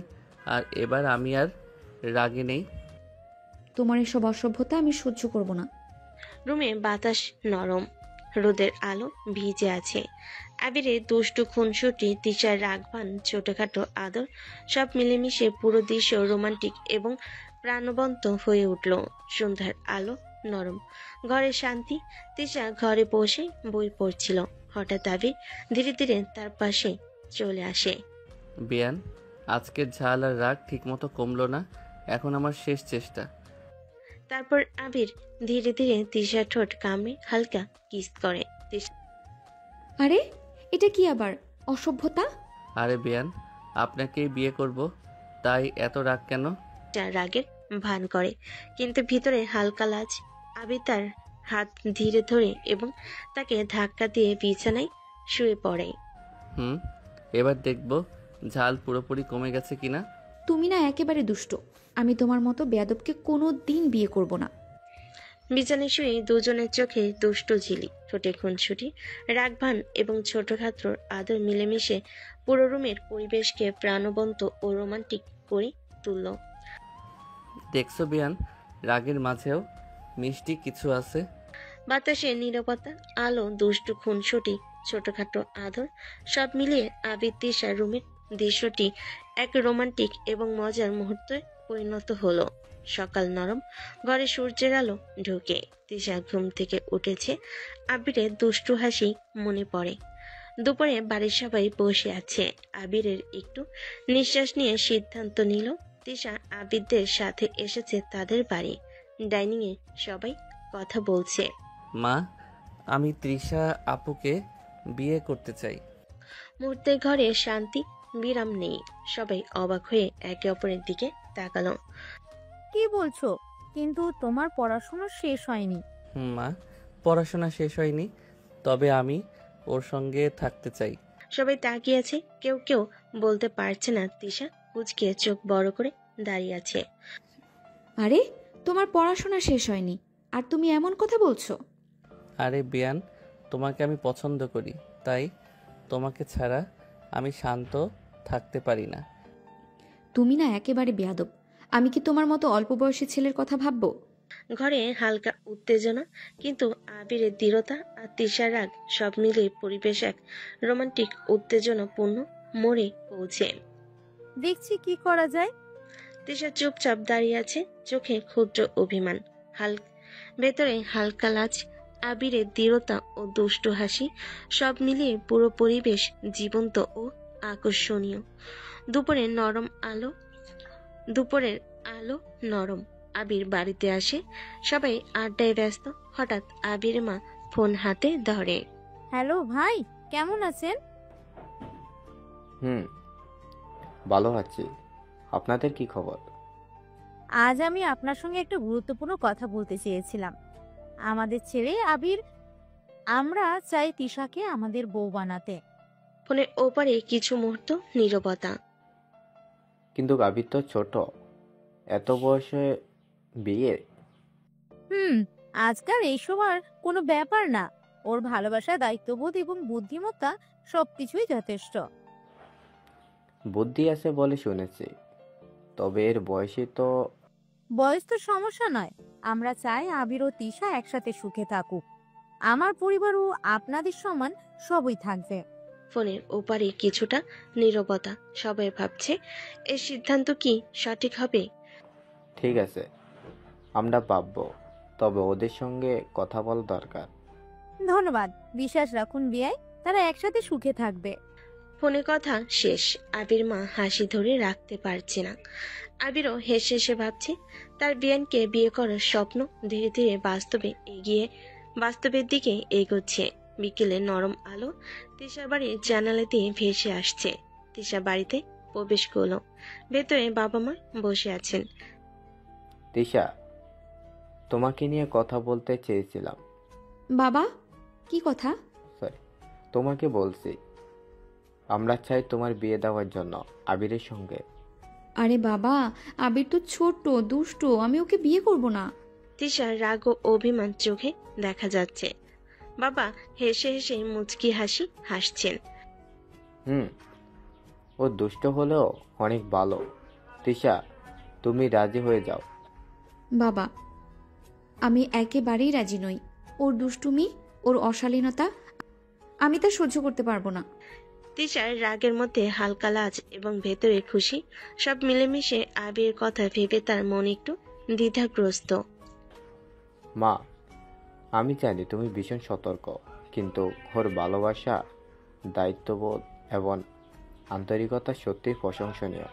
আর এবার আমি আর রাগে নেই। তোমার এসব অসভ্যতা আমি সহ্য করব না। রুমে বাতাস নরম, রোদের আলো ভিজে আছে। আবিরের দুষ্টু খুনসুটি, তিশার রাগবান ছোটখাটো আদর সব মিলেমিশে পুরো দৃশ্য রোমান্টিক এবং প্রাণবন্ত হয়ে উঠল। সন্ধ্যার আলো নরম, ঘরে শান্তি। তিশা ঘরে বসে বই পড়ছিল। হঠাৎ আবির ধীরে ধীরে তার পাশে চলে আসে। বিয়ান, আজকের ঝাল আর রাগ ঠিকমতো কমলো না, এখন আমার শেষ চেষ্টা। তারপর আবির ধীরে ধীরে তিশার ঠোঁট কামড়ে হালকা কিস করে। আরে এটা কি আবার অসভ্যতা? আরে বিয়ান, আপনাকেই বিয়ে করব, তাই এত রাগ কেন? রাগের ভান করে, কিন্তু ভিতরে হালকা লাজ। আবির তার হাত ধীরে ধরে এবং তাকে ধাক্কা দিয়ে বিছানায় শুয়ে পড়ে। এবার দেখব ঝাল পুরোপুরি কমে গেছে কিনা। তুমি না একেবারে দুষ্ট। আমি তোমার মতো বেয়াদবকে কোনো দিন বিয়ে করব না। বিছানায় শুয়ে দুজনের চোখে দুষ্ট ঝিলি, ঠোঁটে খুনসুটি, রাগভান এবং ছোটখাটো আদর মিলেমিশে পুরো রুমের পরিবেশকে প্রাণবন্ত ও রোমান্টিক করে তুলল। দেখছো বিয়ান, রাগের মাঝেও মিষ্টি কিছু আছে। বাতাসে নীরবতা, আলো, দুষ্টু খুনসুটি, ছোটখাটো আদর সব মিলিয়ে আবির তিশার রুমের দৃশ্যটি এক রোমান্টিক এবং মজার মুহূর্তে পরিণত হলো। সকাল নরম, ঘরে সূর্যের আলো ঢুকে তিশা ঘুম থেকে উঠেছে। আবিরের দুষ্টু হাসি মনে পড়ে। দুপুরে বাড়ির সবাই বসে আছে। আবিরের একটু নিঃশ্বাস নিয়ে সিদ্ধান্ত নিল তিশা আবিরদের সাথে এসেছে তাদের বাড়ি। ডাইনিং এ সবাই কথা বলছে। মা, আমি তৃষা আপুকে বিয়ে করতে চাই। মুহূর্তে ঘরে শান্তি বিরাম নেই। সবাই অবাক হয়ে একে অপরের দিকে তাকালো। কি বলছো? কিন্তু তোমার পড়াশোনা শেষ হয়নি। মা, পড়াশোনা শেষ হয়নি, তবে আমি ওর সঙ্গে থাকতে চাই। সবাই তাকিয়েছে, কেউ কেউ বলতে পারছে না। তিশা কুঁচকে চোখ বড় করে দাঁড়িয়ে আছে। আরে তোমার পড়াশোনা শেষ হয়নি আর তুমি এমন কথা বলছো? আরে বিয়ান, তোমাকে আমি পছন্দ করি, তাই তোমাকে ছাড়া আমি শান্ত থাকতে পারি না। তুমি না একেবারে বেয়াদব। আমি কি তোমার মতো অল্প বয়সী ছেলের কথা ভাববো? ঘরে হালকা উত্তেজনা, কিন্তু আবিরের দৃঢ়তা আর তিশার রাগ সব মিলিয়ে পরিবেশ এক রোমান্টিক উত্তেজনাপূর্ণ মোড়ে পৌঁছে। দেখছি কি করা যায়। তিশা চুপচাপ দাঁড়িয়ে আছে, চোখে ক্ষুদ্র অভিমান, ভেতরে হালকা লাজ। আবিরের দৃঢ়তা ও দুষ্টু হাসি সব মিলিয়ে পুরো পরিবেশ জীবন্ত ও আকর্ষণীয়। দুপুরের আলো নরম। আবির বাড়িতে আসে, সবাই আড্ডায় ব্যস্ত। হঠাৎ আবির মা ফোন হাতে ধরে। হ্যালো ভাই, কেমন আছেন? হুম, ভালো আছি। আপনাদের কি খবর? আজ আমি আপনার সঙ্গে একটা গুরুত্বপূর্ণ কথা বলতে চেয়েছিলাম। আমাদের ছেলে আবির, আমরা চাই তিশাকে আমাদের বউ বানাতে। ফোনের ওপারে কিছু মুহূর্ত নীরবতা। কিন্তু আবির তো ছোট, এত বয়সে বিয়ে? আজকাল এইসব আর কোনো ব্যাপার না। ওর ভালোবাসা, দায়িত্ববোধ এবং বুদ্ধিমত্তা সবকিছুই যথেষ্ট। বুদ্ধি আছে বলে শুনেছি, তবে এর বয়সে তো। বয়স তো সমস্যা নয়। আমরা চাই আবির ও তিশা একসাথে সুখে থাকুক। আমার পরিবার ও আপনাদের সমান সবই থাকবে। ফোনের ওপারে কিছুটা নীরবতা। সবাই ভাবছে এই সিদ্ধান্ত কি সঠিক হবে। ঠিক আছে, আমরা ভাববো, তবে ওদের সঙ্গে কথা বলা দরকার। ধন্যবাদ। বিশ্বাস রাখুন বিয়াই, তারা একসাথে সুখে থাকবে। ফোনে কথা শেষ। আবির মা হাসি ধরে রাখতে পারছে না। আবিরও হেসে হেসে ভাবছে তার বিয়ানকে বিয়ে করার স্বপ্ন ধীরে ধীরে বাস্তবের দিকে এগোচ্ছে। বিকেলে নরম আলো তিশার বাড়ির জানালা দিয়ে ভেসে আসছে। তিশা বাড়িতে প্রবেশ করলো। ভেতরে বাবা মা বসে আছেন। তিশা, তোমাকে নিয়ে কথা বলতে চেয়েছিলাম। বাবা, কি কথা? সরি, তোমাকে বলছি, আমরা চাই তোমার বিয়ে দেওয়ার জন্য আবিরের সঙ্গে। আরে বাবা, আবির তো ছোট, দুষ্ট, আমি ওকে বিয়ে করব না। তিশার রাগ ও অভিমান চোখে দেখা যাচ্ছে। বাবা হেসে হেসে মুচকি হাসি হাসছেন। ও দুষ্ট হলেও অনেক ভালো। তিশা, তুমি রাজি হয়ে যাও। বাবা, আমি একেবারেই রাজি নই। ওর দুষ্টুমি, ওর অশালীনতা আমি তা সহ্য করতে পারবো না। তিশার রাগের মধ্যে হালকা লাজ এবং ভেতরে খুশি, সব মিলেমিশে আবির কথা ভেবে তার মন একটু দ্বিধাগ্রস্ত। মা, আমি জানি তুমি ভীষণ সতর্ক, কিন্তু ওর ভালোবাসা, দায়িত্ববোধ এবং আন্তরিকতা সত্যিই প্রশংসনীয়।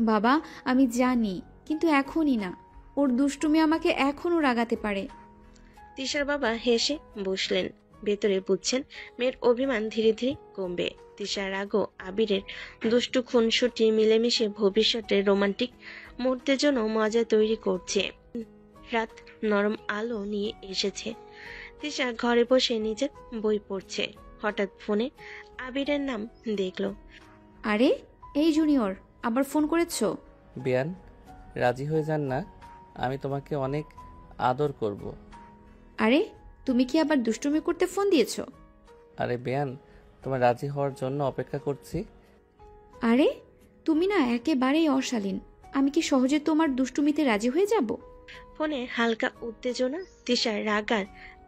বাবা, আমি জানি, কিন্তু এখনই না। ওর দুষ্টুমি আমাকে এখনও রাগাতে পারে। তিশার বাবা হেসে বসলেন। ভেতরে বুঝছেন মেয়ের অভিমান ধীরে ধীরে কমবে। তিশার রাগও আবিরের দুষ্টু খুনসুটি মিলেমিশে ভবিষ্যতের রোমান্টিক মুহূর্তের জন্য মজা তৈরি করছে। রাত নরম আলো নিয়ে এসেছে। তিশা ঘরে বসে নিজের বই পড়ছে। হঠাৎ ফোনে আবিরের নাম দেখলো। আরে, এই জুনিয়র, আবার ফোন করেছো? বিয়ান, রাজি হয়ে যান না, আমি তোমাকে অনেক আদর করব। আরে, তুমি কি আবার দুষ্টুমি করতে ফোন দিয়েছো? আরে বিয়ান, তোমার রাজি হওয়ার জন্য অপেক্ষা করছি। আরে, তুমি না একেবারেই অশালীন। আমি কি সহজে তোমার দুষ্টুমিতে রাজি হয়ে যাব? ফোনে হালকা উত্তেজনা, তিশার রাগ আর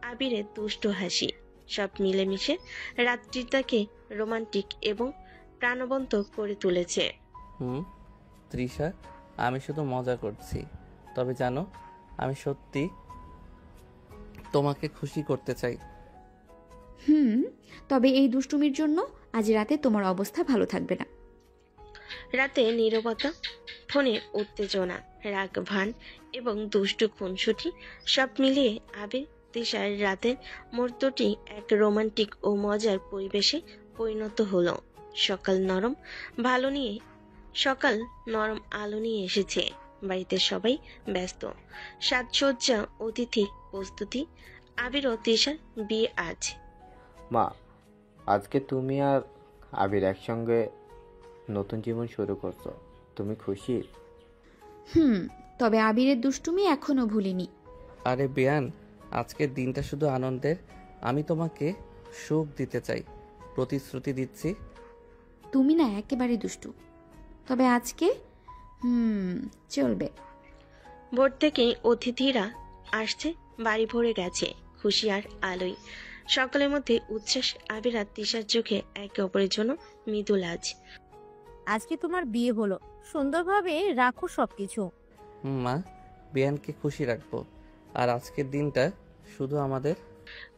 আবিরের দুষ্ট হাসি সব মিলেমিশে রাত্রিটাকে রোমান্টিক এবং প্রাণবন্ত করে তুলেছে। তৃষা, আমি শুধু মজা করছি, তবে জানো আমি সত্যি তোমাকে খুশি করতে চাই। তবে এই দুষ্টুমির জন্য আজ রাতে তোমার অবস্থা ভালো থাকবে না। রাতে নীরবতা, ফোনে উত্তেজনা, রাগ ভান এবং দুষ্টু খুনসুটি সব মিলিয়ে আবির তিশার রাতের মুহূর্তটি এক রোমান্টিক ও মজার পরিবেশে পরিণত হলো। সকাল নরম আলো নিয়ে এসেছে। বাড়িতে সবাই ব্যস্ত। সাজসজ্জা, অতিথি প্রস্তুতি। আবির ও তিশার বিয়ে আজ। মা, আজকে তুমি আর আবির একসঙ্গে নতুন জীবন শুরু করছো, তুমি খুশি? তবে আবিরের দুষ্টুমি এখনো ভুলিনি। আরে বিয়ান, আজকের দিনটা শুধু আনন্দের। আমি তোমাকে সুখ দিতে চাই, প্রতিশ্রুতি দিচ্ছি। তুমি না একেবারে দুষ্টু, তবে আজকে চলবে। ভোর থেকেই অতিথিরা আসছে, বাড়ি ভরে গেছে খুশি আর আলোয়। সকলের মধ্যে উচ্ছ্বাস। আবির আর তিশার চোখে একে অপরের জন্য মৃদু লাজ। আজকে তোমার বিয়ে হলো, সুন্দরভাবে রাখো সবকিছু। মা, বিয়ানকে খুশি রাখবো, আর আজকের দিনটা শুধু আমাদের?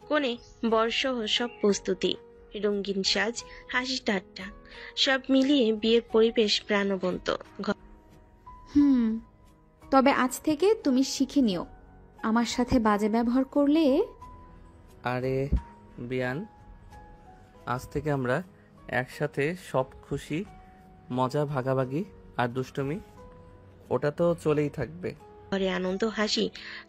কোণে বর্ষহ সব প্রস্তুতি, রঙিন সাজ, হাসি ঠাট্টা, সব মিলিয়ে বিয়ের পরিবেশ প্রাণবন্ত। হুম, তবে আজ থেকে তুমি শিখে নিও, আমার সাথে বাজে ব্যবহার করলে। আরে বিয়ান, আজ থেকে আমরা একসাথে সব খুশি, মজা ভাগাভাগি আর দুষ্টুমি ওটা তো চলেই থাকবে। ঘরে আনন্দ, হাসি,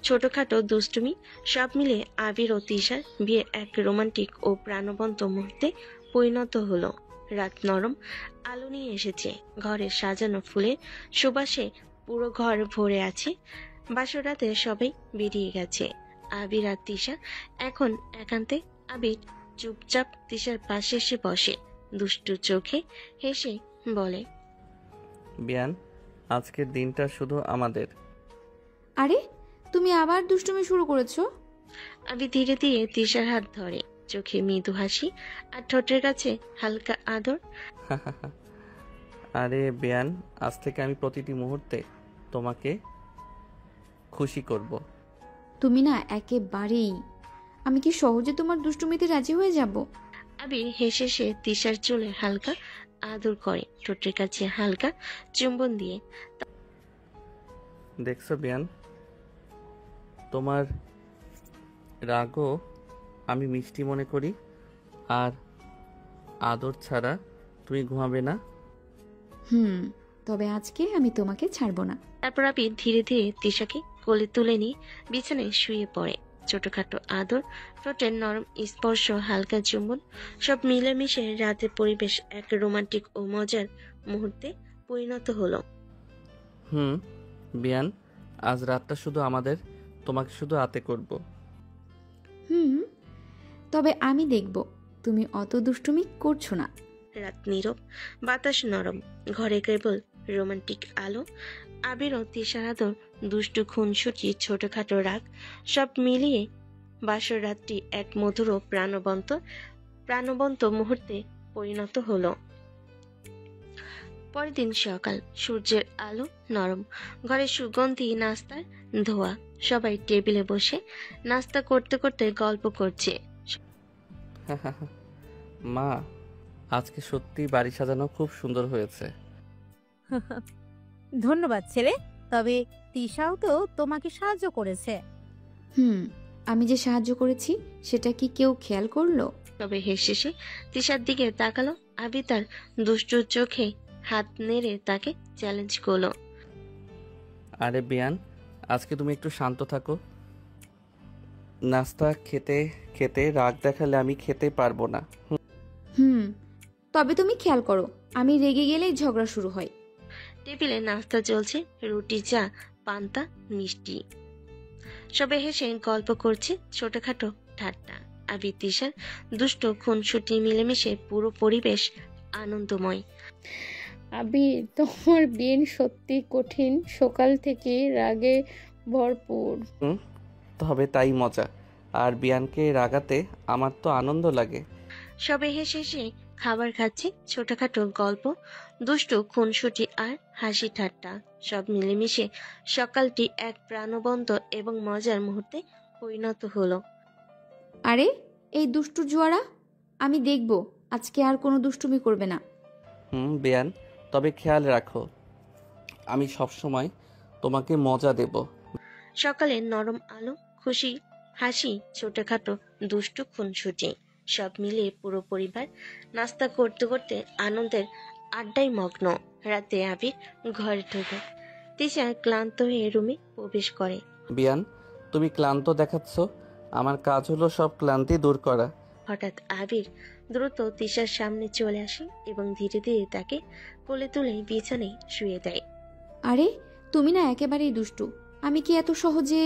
ছোটখাটো দুষ্টুমি সব মিলে আবির ও তিশার বিয়ে এক রোমান্টিক ও প্রাণবন্ত মুহূর্তে পরিণত হলো। রাত নরম আলো নিয়ে এসেছে, ঘরে সাজানো ফুলের সুবাসে পুরো ঘর ভরে আছে। বাসর রাতে সবাই বেরিয়ে গেছে, আবির আর তিশা এখন একান্তে। আবির চুপচাপ তিশার পাশে এসে বসে, দুষ্টু চোখে হেসে বলে, বিয়ান, আজকের দিনটা শুধু আমাদের। আরে তুমি আবার দুষ্টুমি শুরু করেছো? আবির ধীরে ধীরে তিশার হাত ধরে, চোখে মৃদু হাসি আর ঠোঁটের কাছে হালকা আদর। আরে বিয়ান, আজ থেকে আমি প্রতিটি মুহূর্তে তোমাকে খুশি করব। তুমি না একেবারেই, আমি কি সহজে তোমার দুষ্টুমিতে রাজি হয়ে যাব? আবির হেসে সে তিশার চুলে হালকা আদর করে, ঠোঁটের কাছে হালকা চুম্বন দিয়ে। দেখছো বিয়ান, তোমার রাগও আমি মিষ্টি মনে করি, আর আদর ছাড়া তুমি ঘুমাবে না। হুম, তবে আজকে আমি তোমাকে ছাড়বো না। তারপর আবির ধীরে ধীরে তিশাকে কোলে তুলে নিয়ে বিছানায় শুয়ে পড়ে। ছোটখাটো আদর, ঠোঁটের নরম স্পর্শ, হালকা চুম্বন সব মিলেমিশে রাতের পরিবেশ এক রোমান্টিক ও মজার মুহূর্তে পরিণত হলো। বিয়ান, আজ রাতটা শুধু আমাদের, তোমাকে শুধু আতে করব। হুম, তবে আমি দেখব তুমি অত দুষ্টুমি করছো না। রাত নীরব, বাতাস নরম, ঘরে কেবল রোমান্টিক আলো। আবির ও তিশার আদর, দুষ্টু খুনসুটি, ছোটখাটো রাগ সব মিলিয়ে বাসর রাতটি এক মধুর ও প্রাণবন্ত মুহূর্তে পরিণত হলো। পরের দিন সকাল, সূর্যের আলো নরম, ঘরে সুগন্ধি নাস্তার ধোয়া, সবাই টেবিলে বসে নাস্তা করতে করতে গল্প করছে। মা, আজকে সত্যি বাড়ি সাজানো খুব সুন্দর হয়েছে। ধন্যবাদ ছেলে, তবে তিশাও তো তোমাকে সাহায্য করেছে। হুম, আমি যে সাহায্য করেছি সেটা কি কেউ খেয়াল করলো? তবে হেসে সে তিশার দিকে তাকালো। আবি তার দুষ্টু চোখে হাত নেড়ে তাকে চ্যালেঞ্জ করলো। আরে বিয়ান, আজকে তুমি একটু শান্ত থাকো। নাস্তা খেতে খেতে রাগ দেখালে আমি খেতে পারবো না। হুম, তবে তুমি খেয়াল করো, আমি রেগে গেলেই ঝগড়া শুরু হয়। টেবিলে নাস্তা চলছে, রুটি, চা, পান্তা, মিষ্টি। সবাই হেসে গল্প করছে, ছোটখাটো ঠাট্টা। আবি তিশার দুষ্ট খুনসুটি মিলেমিশে পুরো পরিবেশ আনন্দময়। আবির, তোমার দিন সত্যি কঠিন, সকাল থেকে রাগে ভরপুর। তবে তাই মজা, আর বিয়ানকে রাগাতে আমার তো আনন্দ লাগে। সবাই হেসে হেসে খাবার খাচ্ছে, ছোটখাটো গল্প, দুষ্টু খুনসুটি আর হাসি ঠাট্টা সব মিলেমিশে সকালটি এক প্রাণবন্ত এবং মজার মুহূর্তে পরিণত হলো। আরে এই দুষ্টু জুয়ারা, আমি দেখব আজকে আর কোনো দুষ্টুমি করবে না। বিয়ান, তবে খেয়াল রাখো, আমি সবসময় তোমাকে মজা দেব। সকালে নরম আলো, খুশি হাসি, ছোটখাটো দুষ্টু খুনসুটি সব মিলিয়ে পুরো পরিবার নাস্তা করতে করতে আনন্দের আড্ডায় মগ্ন। রাতে আবির ঘরে ঢোকে, তিশা ক্লান্ত হয়ে রুমে প্রবেশ করে। বিয়ান, তুমি ক্লান্ত দেখাচ্ছ, আমার কাজ হলো সব ক্লান্তি দূর করা। হঠাৎ আবির দ্রুত তিশার সামনে চলে আসে এবং ধীরে ধীরে তাকে কোলে তুলে বিছানায় শুয়ে দেয়। আরে তুমি না একেবারেই দুষ্টু, আমি কি এত সহজে?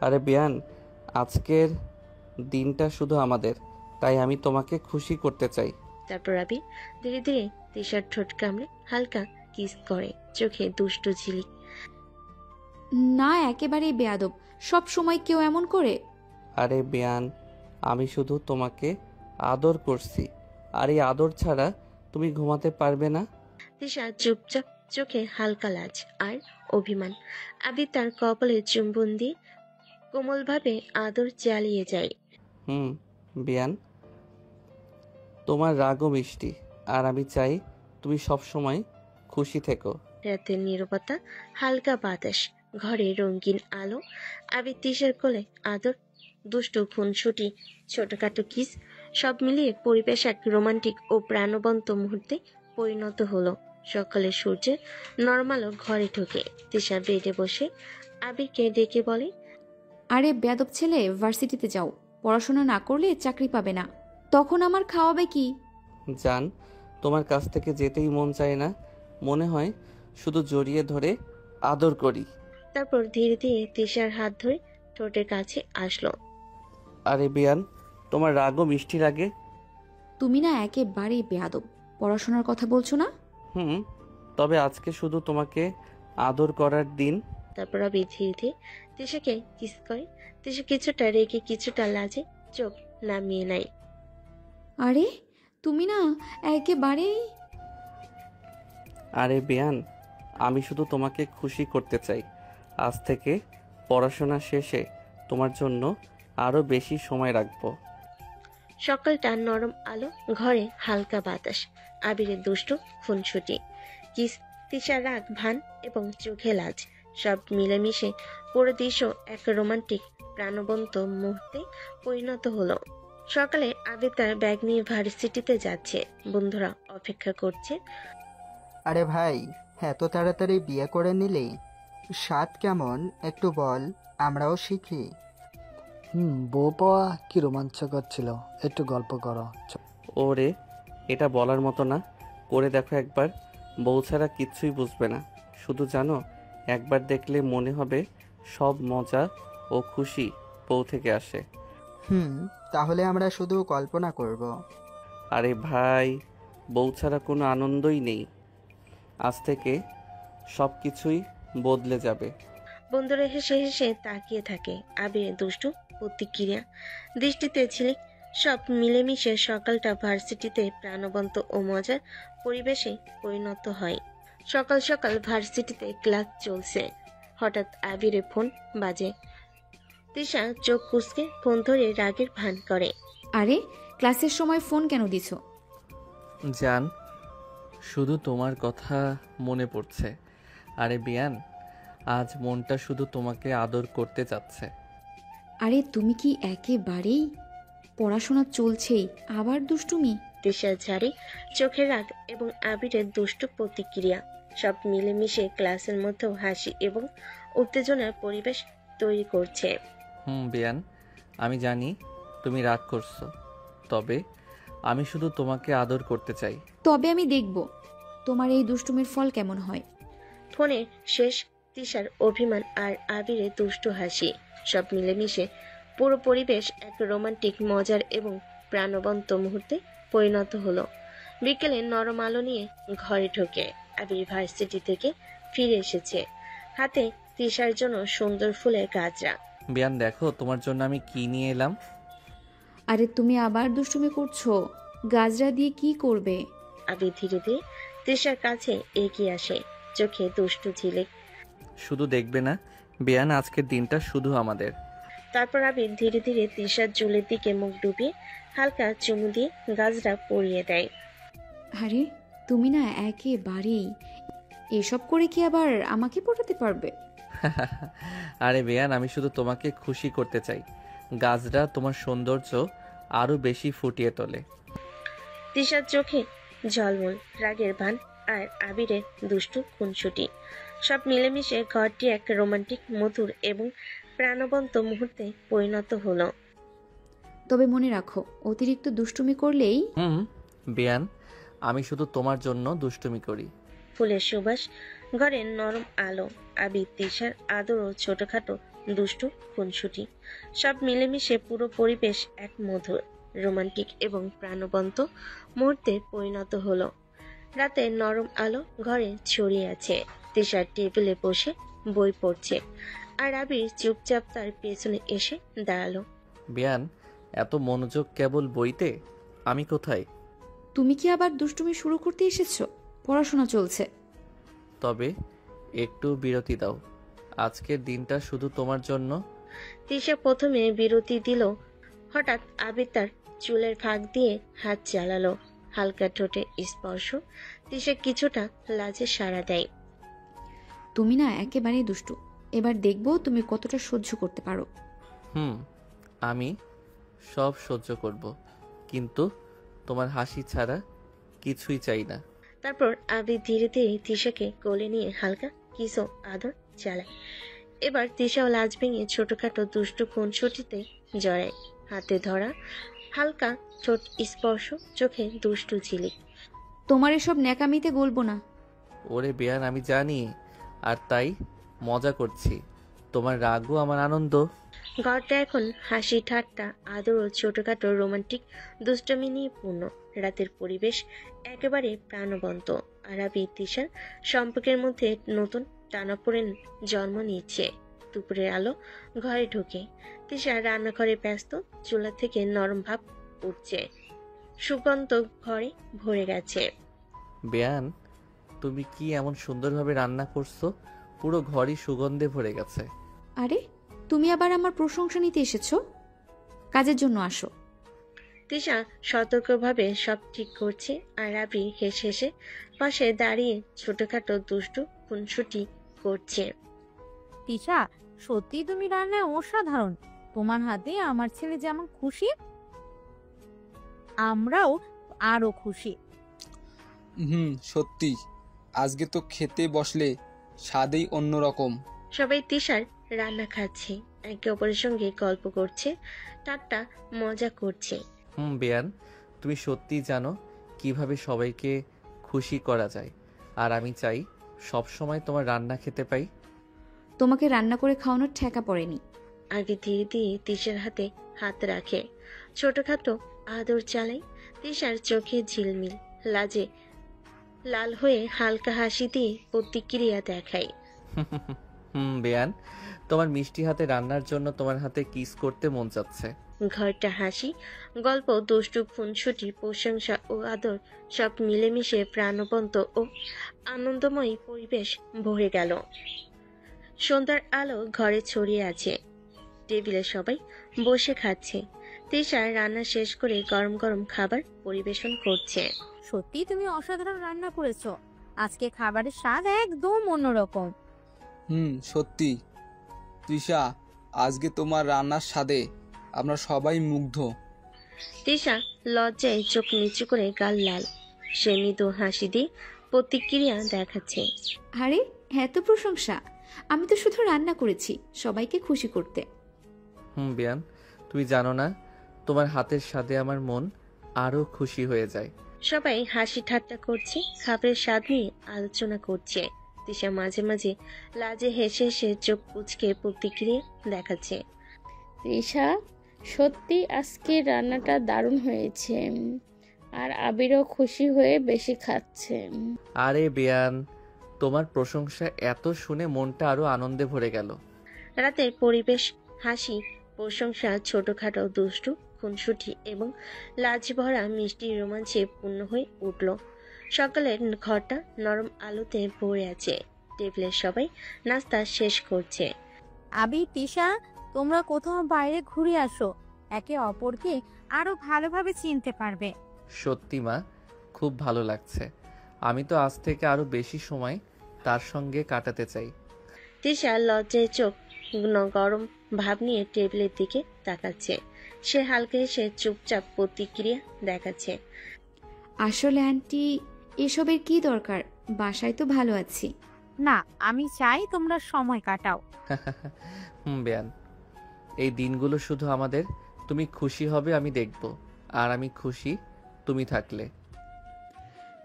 আরে বিয়ান, আজকের দিনটা শুধু আমাদের, তাই আমি তোমাকে খুশি করতে চাই। তারপর আবির ধীরে ধীরে তিশার ঠোঁট কামড়ে হালকা কিস করে, চোখে দুষ্টু ঝিলিক। না, একেবারেই বেয়াদব, সব সময় কেউ এমন করে? আরে বিয়ান, আমি শুধু তোমাকে আদর করছি, আর এই আদর ছাড়া তুমি ঘুমাতে পারবে না। তিশা চুপচাপ, চোখে হালকা লাজ আর অভিমান। আবির তার কপালে চুম্বন দিয়ে কোমলভাবে আদর চালিয়ে যায়। হুম বিয়ান, তোমার রাগও মিষ্টি, আর আমি চাই তুমি সব সময় খুশি থেকো। রাতের নীরবতা, হালকা বাতাস, ঘরে রঙিন আলো, আবির তিশার কোলে আদর, দুষ্টু খুনসুটি, ছোটখাটো কিস, সব মিলিয়ে পরিবেশ এক রোমান্টিক ও প্রাণবন্ত মুহূর্তে পরিণত হলো। সকালে সূর্যের নরমালো ঘরে ঢোকে। তিশা বেডে বসে আবিরকে ডেকে বলে, আরে বেয়াদব ছেলে, ভার্সিটিতে যাও। পড়াশোনা না করলে চাকরি পাবে না। তখন আমার খাওয়াবে কি? জান, তোমার কাছ থেকে যেতেই মন চায় না, মনে হয় শুধু জড়িয়ে ধরে আদর করি। তারপর ধীরে ধীরে তিশার হাত ধরে ঠোঁটের কাছে আসলো। আরে বিয়ান, তোমার রাগও মিষ্টি লাগে। তুমি না একেবারেই বেয়াদব। পড়াশোনার কথা বলছো না? হুম, তবে আজকে শুধু তোমাকে আদর করার দিন। তারপর আবির ধীরে ধীরে তিশাকে কিস করে। তিশা কিছুটা রেগে কিছুটা লাজে চোখ নামিয়ে নেয়। আরে তুমি না একেবারেই। আরে বিয়ান, আমি শুধু তোমাকে খুশি করতে চাই। আজ থেকে পড়াশোনা শেষে তোমার জন্য আরো বেশি সময় রাখবো। সকালটা নরম আলো, ঘরে হালকা বাতাস, আবিরের দুষ্টু খুনসুটি, কিস, তিশার রাগ ভান এবং চোখে লাজ, সব মিলেমিশে পুরো দৃশ্য এক রোমান্টিক প্রাণবন্ত মুহূর্তে পরিণত হলো। সকালে আবির তার ব্যাগ নিয়ে ভার্সিটিতে যাচ্ছে। বন্ধুরা অপেক্ষা করছে। আরে ভাই, এত তাড়াতাড়ি বিয়ে করে নিলি? স্বাদ কেমন একটু বল, আমরাও শিখি। বউ পাওয়া কি রোমাঞ্চকর ছিল, একটু গল্প করো। ওরে, এটা বলার মতো না, করে দেখো একবার। বউ ছাড়া কিচ্ছুই বুঝবে না। শুধু জানো, একবার দেখলে মনে হবে সব মজা ও খুশি বউ থেকে আসে। তাহলে আমরা শুধু কল্পনা করব। আরে ভাই, বউ ছাড়া কোনো আনন্দই নেই। আজ থেকে সব কিছুই বদলে যাবে। বন্ধুরা হেসে হেসে তাকিয়ে থাকে। আবিরের দুষ্টু প্রতিক্রিয়া দৃষ্টিতে ছিলে। সব মিলেমিশে সকালটা ভার্সিটিতে প্রাণবন্ত ও মজার পরিবেশে পরিণত হয়। সকাল সকাল ভার্সিটিতে ক্লাস চলছে। হঠাৎ আবিরের ফোন বাজে। তিশা চোখ কুঁচকে ফোন ধরে রাগের ভান করে। আরে ক্লাসের সময় ফোন কেন দিছো? জান, শুধু তোমার কথা মনে পড়ছে। আরে বিয়ান, আজ মনটা শুধু তোমাকে আদর করতে চাচ্ছে। আরে তুমি কি একেবারেই? পড়াশোনা চলছেই, আবার দুষ্টুমি। তিশার ঝাড়ি, চোখের রাগ এবং আবিরের দুষ্টু প্রতিক্রিয়া সব মিলেমিশে ক্লাসের মধ্যেও হাসি এবং উত্তেজনার পরিবেশ তৈরি করছে। বিয়ান, আমি জানি তুমি রাগ করছো, তবে আমি শুধু তোমাকে আদর করতে চাই। তবে আমি দেখব তোমার এই দুষ্টুমির ফল কেমন হয়। ফোনে শেষ তিশার অভিমান আর আবিরের দুষ্টু হাসি, সব মিলেমিশে পুরো পরিবেশ এক রোমান্টিক মজার এবং প্রাণবন্ত মুহূর্তে পরিণত হলো। বিকেলে নরম আলো নিয়ে ঘরে ঢোকে। আবির ভার্সিটি থেকে ফিরে এসেছে, হাতে তিশার জন্য সুন্দর ফুলের গাজরা। বিয়ান দেখো, তোমার জন্য আমি কি নিয়ে এলাম। আরে তুমি আবার দুষ্টুমি করছো? গাজরা দিয়ে কি করবে? আবির ধীরে ধীরে তিশার কাছে এগিয়ে আসে, চোখে দুষ্টু ঝিলিক। শুধু দেখবে না বিয়ান, আজকের দিনটা শুধু আমাদের। তারপর আবির ধীরে ধীরে তিশার চুলের দিকে মুখ ডুবিয়ে হালকা চুমু দিয়ে গাজরা পরিয়ে দেয়। আরে তুমি না একেবারেই। এসব করে কি আবার আমাকে পটাতে পারবে? আরে বিয়ান, আমি শুধু তোমাকে খুশি করতে চাই। গাজরা তোমার সৌন্দর্য আরো বেশি ফুটিয়ে তোলে। তিশার চোখে ঝলমল রাগের ভান আর আবিরের দুষ্টু খুনসুটি, সব মিলেমিশে ঘরটি এক রোমান্টিক মধুর এবং প্রাণবন্ত মুহূর্তে পরিণত হলো। তবে মনে রাখো, অতিরিক্ত দুষ্টুমি করলেই। বিয়ান, আমি শুধু তোমার জন্য দুষ্টুমি করি। ফুলের সুবাস, ঘরের নরম আলো, আবির তিশার আদর ও ছোটখাটো দুষ্টু খুনসুটি, সব মিলেমিশে পুরো পরিবেশ এক মধুর, রোমান্টিক এবং প্রাণবন্ত মুহূর্তে পরিণত হলো। রাতে নরম আলো ঘরে ছড়িয়ে আছে। তিশার টেবিলে বসে বই পড়ছে, আর আবির চুপচাপ তার পেছনে এসে দাঁড়ালো। বিয়ান, এত মনোযোগ কেবল বইতে? আমি কোথায়? তুমি কি আবার দুষ্টুমি শুরু করতে এসেছো? পড়াশোনা চলছে। তবে একটু বিরতি দাও, আজকের দিনটা শুধু তোমার জন্য। তিশা প্রথমে বিরতি দিল, হঠাৎ আবির তার চুলের ফাঁক দিয়ে হাত চালালো। হালকা ঠোঁটে স্পর্শ। তিশা কিছুটা লাজে সাড়া দেয়। তুমি না একেবারেই দুষ্টু। এবার দেখবো তুমি কতটা সহ্য করতে পারো। আমি সব সহ্য করব, কিন্তু তোমার হাসি ছাড়া কিছুই চাই না। তারপর আবির ধীরে ধীরে তিশাকে কোলে নিয়ে হালকা কিস ও আদর চালায়। এবার তিশাও লাজ ভেঙে ছোটখাটো দুষ্টু খুনসুটিতে জড়ায়। হাতে ধরা, হালকা ঠোঁট স্পর্শ, চোখে দুষ্টু ঝিলিক। তোমার এসব ন্যাকামিতে গলবো না। ওরে বেয়ান, আমি জানি, আর তাই মজা করছি। তোমার রাগও আমার আনন্দ। ঘরটা এখন হাসি ঠাট্টা, আদর ও ছোটখাটো রোমান্টিক দুষ্টমি নিয়ে পূর্ণ। রাতের পরিবেশ একেবারে প্রাণবন্ত। আর আবির তিশার সম্পর্কের মধ্যে নতুন টানাপোড়েন জন্ম নিচ্ছে। দুপুরের আলো ঘরে ঢুকে তিশা রান্নাঘরে ব্যস্ত। চুলা থেকে নরম ভাব উঠছে, সুগন্ধ ঘরে ভরে গেছে। বেয়ান, তুমি কি এমন সুন্দরভাবে রান্না করছো, পুরো ঘরই সুগন্ধে ভরে গেছে। আরে তুমি আবার আমার প্রশংসা নিতে এসেছো? কাজের জন্য আসো। তিশা সতর্কভাবে সব ঠিক করছে, আর আবির হেসে হেসে পাশে দাঁড়িয়ে ছোটখাটো দুষ্টু খুনসুটি করছে। তিশা, সত্যি তুমি রান্নায় অসাধারণ। তোমার হাতে আমার ছেলে যেমন খুশি, আমরাও আরো খুশি। সত্যি আজকে তো খেতে বসলে স্বাদেই অন্যরকম। সবাই তিশার রান্না খাচ্ছে, একে অপরের সঙ্গে গল্প করছে, ঠাট্টা মজা করছে। বেয়ান, তুমি সত্যি জানো কিভাবে সবাইকে খুশি করা যায়, আর আমি চাই সব সময় তোমার রান্না খেতে পাই। তোমাকে রান্না করে খাওয়ানোর ঠেকা পড়েনি। আগে ধীরে ধীরে তিশার হাতে হাত রাখে, ছোটখাটো আদর চালাই। তিশার চোখে ঝিলমিল, লাজে লাল হয়ে হালকা হাসি দিয়ে প্রতিক্রিয়া দেখায়। বেয়ান, তোমার মিষ্টি হাতে রান্নার জন্য তোমার হাতে কিস করতে মন চাচ্ছে। ঘরটা হাসি, গল্প, দুষ্টু খুনসুটি, প্রশংসা ও আদর সব মিলেমিশে প্রাণবন্ত ও আনন্দময় পরিবেশ ভরে গেল। সন্ধ্যার আলো ঘরে ছড়িয়ে আছে। টেবিলে সবাই বসে খাচ্ছে। তিশা রান্না শেষ করে গরম গরম খাবার পরিবেশন করছে। সত্যি তুমি অসাধারণ রান্না করেছো। আজকে খাবারের স্বাদ একদম অন্যরকম। সত্যি তৃষা, আজকে তোমার রান্নার স্বাদে আমরা সবাই মুগ্ধ। তিশা লজ্জায় চোখ নিচু করে গাল লাল। সে মৃদু হাসি দিয়ে প্রতিক্রিয়া দেখাচ্ছে। আরে এত প্রশংসা! আমি তো শুধু রান্না করেছি সবাইকে খুশি করতে। বেয়ান, তুমি জানো না, তোমার হাতের স্বাদে আমার মন আরো খুশি হয়ে যায়। সবাই হাসি ঠাট্টা করছে, খাবারের স্বাদ নিয়ে আলোচনা করছে। তিশা মাঝে মাঝে লাজে হেসে হেসে চোখ কুঁচকে প্রতিক্রিয়া দেখাচ্ছে। তৃষা, সত্যি আজকে রান্নাটা দারুণ হয়েছে। আর আবিরও খুশি হয়ে বেশি খাচ্ছে। আরে বেয়ান, তোমার প্রশংসা এত শুনে মনটা আরো আনন্দে ভরে গেল। রাতের পরিবেশ হাসি, প্রশংসা, ছোটখাটো দুষ্টু খুনসুটি এবং লাজ ভরা মিষ্টি রোমাঞ্চে পূর্ণ হয়ে উঠল। সকালের ঘরটা নরম আলোতে ভরে আছে। টেবিলের সবাই নাস্তা শেষ করছে। আবির, তিশা, তোমরা কোথাও বাইরে ঘুরে আসো, একে অপরকে আরো ভালোভাবে চিনতে পারবে। সত্যি মা, খুব ভালো লাগছে। আমি তো আজ থেকে আরো বেশি সময় তার সঙ্গে কাটাতে চাই। তিশা লজ্জায় চোখ গরম ভাব নিয়ে টেবিলের দিকে তাকাচ্ছে। সে হালকা হেসে চুপচাপ প্রতিক্রিয়া দেখাচ্ছে। আসলে আন্টি, এসবের কি দরকার? বাসায় তো ভালো আছি। না, আমি চাই তোমরা সময় কাটাও। বেয়ান, এই দিনগুলো শুধু আমাদের। তুমি খুশি হবে আমি দেখব, আর আমি খুশি তুমি থাকলে।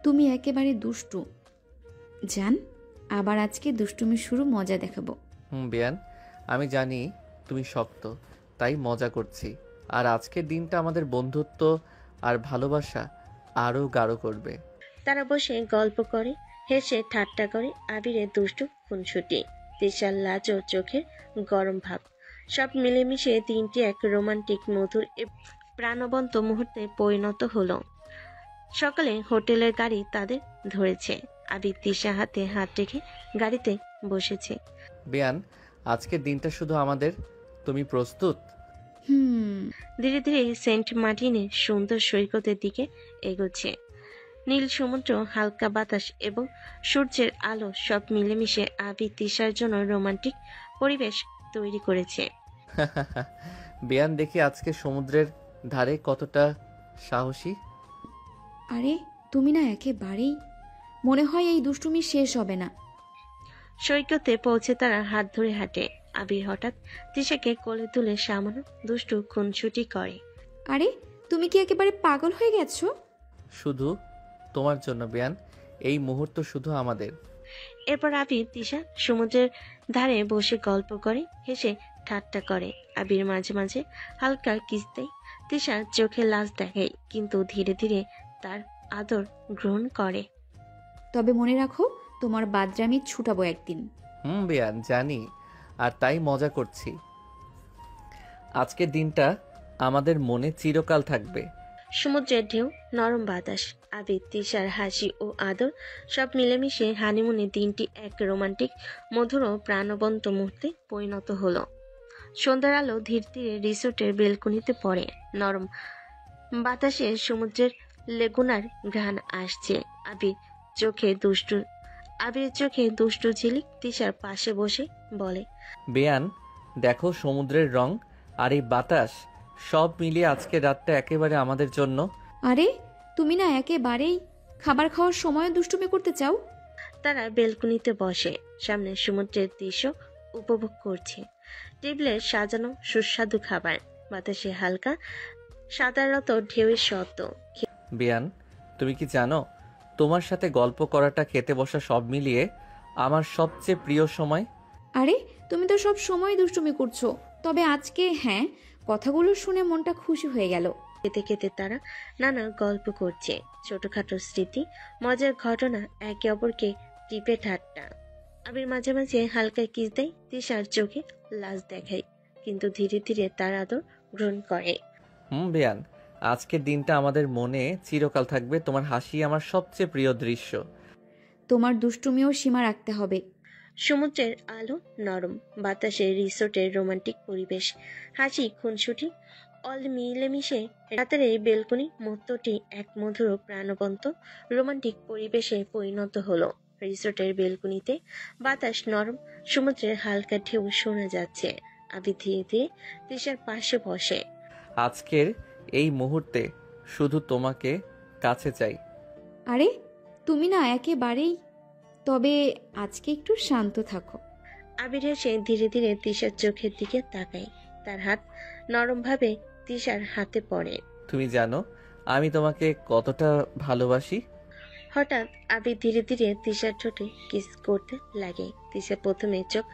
তুমি একেবারে দুষ্টু জান। আবার আজকে দুষ্টুমি শুরু, মজা দেখাবো। বেয়ান, আমি জানি তুমি শক্ত, তাই মজা করছি। আর আজকের দিনটা আমাদের বন্ধুত্ব আর ভালোবাসা আরো গাঢ় করবে। তারা বসে গল্প করে, হেসে ঠাট্টা করে। আবিরের দুষ্টু খুনসুটি, তিশার লাজ ও চোখের গরম ভাব, সব মিলেমিশে দিনটি এক রোমান্টিক, মধুর প্রাণবন্ত মুহূর্তে পরিণত হলো। সকালে হোটেলের গাড়ি তাদের ধরেছে। আবির তিশা হাতে হাত রেখে গাড়িতে বসেছে। বেয়ান, আজকের দিনটা শুধু আমাদের। তুমি প্রস্তুত? হুম। ধীরে ধীরে সেন্ট মার্টিনের সুন্দর সৈকতের দিকে এগোচ্ছে। নীল সমুদ্র, হালকা বাতাস এবং সূর্যের আলো সব মিলেমিশে আবির তিশার জন্য রোমান্টিক পরিবেশ তৈরি করেছে। বেয়ান, দেখি আজকে সমুদ্রের ধারে কতটা সাহসী। আরে তুমি না একেবারেই, মনে হয় এই দুষ্টুমি শেষ হবে না। সৈকতে পৌঁছে তারা হাত ধরে হাঁটে। আবির হঠাৎ তিশাকে কোলে তুলে সামান্য দুষ্টু খুনসুটি করে। আরে তুমি কি একেবারে পাগল হয়ে গেছো? শুধু তোমার জন্য বেয়ান, এই মুহূর্ত শুধু আমাদের। এরপর আবির তিশা সমুদ্রের ধারে বসে গল্প করে, হেসে ঠাট্টা করে। আবির মাঝে মাঝে হালকা কিস দেয়। তিশার চোখে লাজ দেখায়, কিন্তু ধীরে ধীরে তার আদর গ্রহণ করে। তবে মনে রাখো, তোমার বাদরামি ছুটাবো একদিন। বেয়ান, জানি, আর তাই মজা করছি। আজকের দিনটা আমাদের মনে চিরকাল থাকবে। সমুদ্রের ঢেউ, নরম বাতাস, আবির, তিশার হাসি ও আদর সব মিলেমিশে হানিমুনের দিনটি এক রোমান্টিক, মধুর ও প্রাণবন্ত মুহূর্তে পরিণত হলো। সন্ধ্যার আলো ধীরে ধীরে রিসোর্টের বেলকনিতে পড়ে। নরম বাতাসে সমুদ্রের লেগুনার ঘ্রাণ আসছে। আবির চোখে দুষ্টু ঝিলিক তিশার পাশে বসে বলে, বেয়ান, দেখো সমুদ্রের রং আর এই বাতাস সব মিলিয়ে আজকের রাতটা একেবারে আমাদের জন্য। আরে তুমি না একেবারেই খাবার খাওয়ার সময় দুষ্টুমি করতে চাও। তারা বেলকনিতে বসে, সামনে সমুদ্রের দৃশ্য উপভোগ করছে। টেবিলে সাজানো সুস্বাদু খাবার, বাতাসে হালকা সাদারত ঢেউয়ের শব্দ। বেয়ান, তুমি কি জানো, তোমার সাথে গল্প করাটা, খেতে বসা সব মিলিয়ে আমার সবচেয়ে প্রিয় সময়। আরে তুমি তো সব সময় দুষ্টুমি করছো, তবে আজকে হ্যাঁ, কথাগুলো শুনে মনটা খুশি হয়ে গেল। খেতে খেতে তারা নানা গল্প করছে, ছোটখাটো স্মৃতি, মজার ঘটনা, একে অপরকে টিপে ঠাট্টা। আবির মাঝে মাঝে হালকা কিস দেয়, তিশার চোখে লাজ দেখায়, কিন্তু ধীরে ধীরে তার আদর গ্রহণ করে। বেয়ান, আজকের দিনটা আমাদের মনে চিরকাল থাকবে। তোমার হাসি আমার সবচেয়ে প্রিয় দৃশ্য। তোমার দুষ্টুমিও সীমা রাখতে হবে। সমুদ্রের আলো, নরম বাতাসে রিসোর্টের রোমান্টিক পরিবেশ, হাসি, খুনসুটি অল মিলেমিশে রাতের এই বেলকনি মুহূর্তটি এক মধুর প্রাণবন্ত রোমান্টিক পরিবেশে পরিণত হলো। রিসোর্টের বেলকনিতে বাতাস নরম, সমুদ্রের হালকা ঢেউ শোনা যাচ্ছে। আবির ধীরে ধীরে তিশার পাশে বসে। আজকের এই মুহূর্তে শুধু তোমাকে কাছে চাই। আরে তুমি না একেবারেই, তবে আজকে একটু শান্ত থাকো। আবির হেসে ধীরে ধীরে তিশার চোখের দিকে তাকায়। তার হাত নরমভাবে তিশার হাতে পড়ে। তুমি জানো আমি তোমাকে কতটা ভালোবাসি। হঠাৎ আবির ধীরে ধীরে তিশার ঠোঁটে কিস করতে লাগে। তিশা প্রথমে চোখ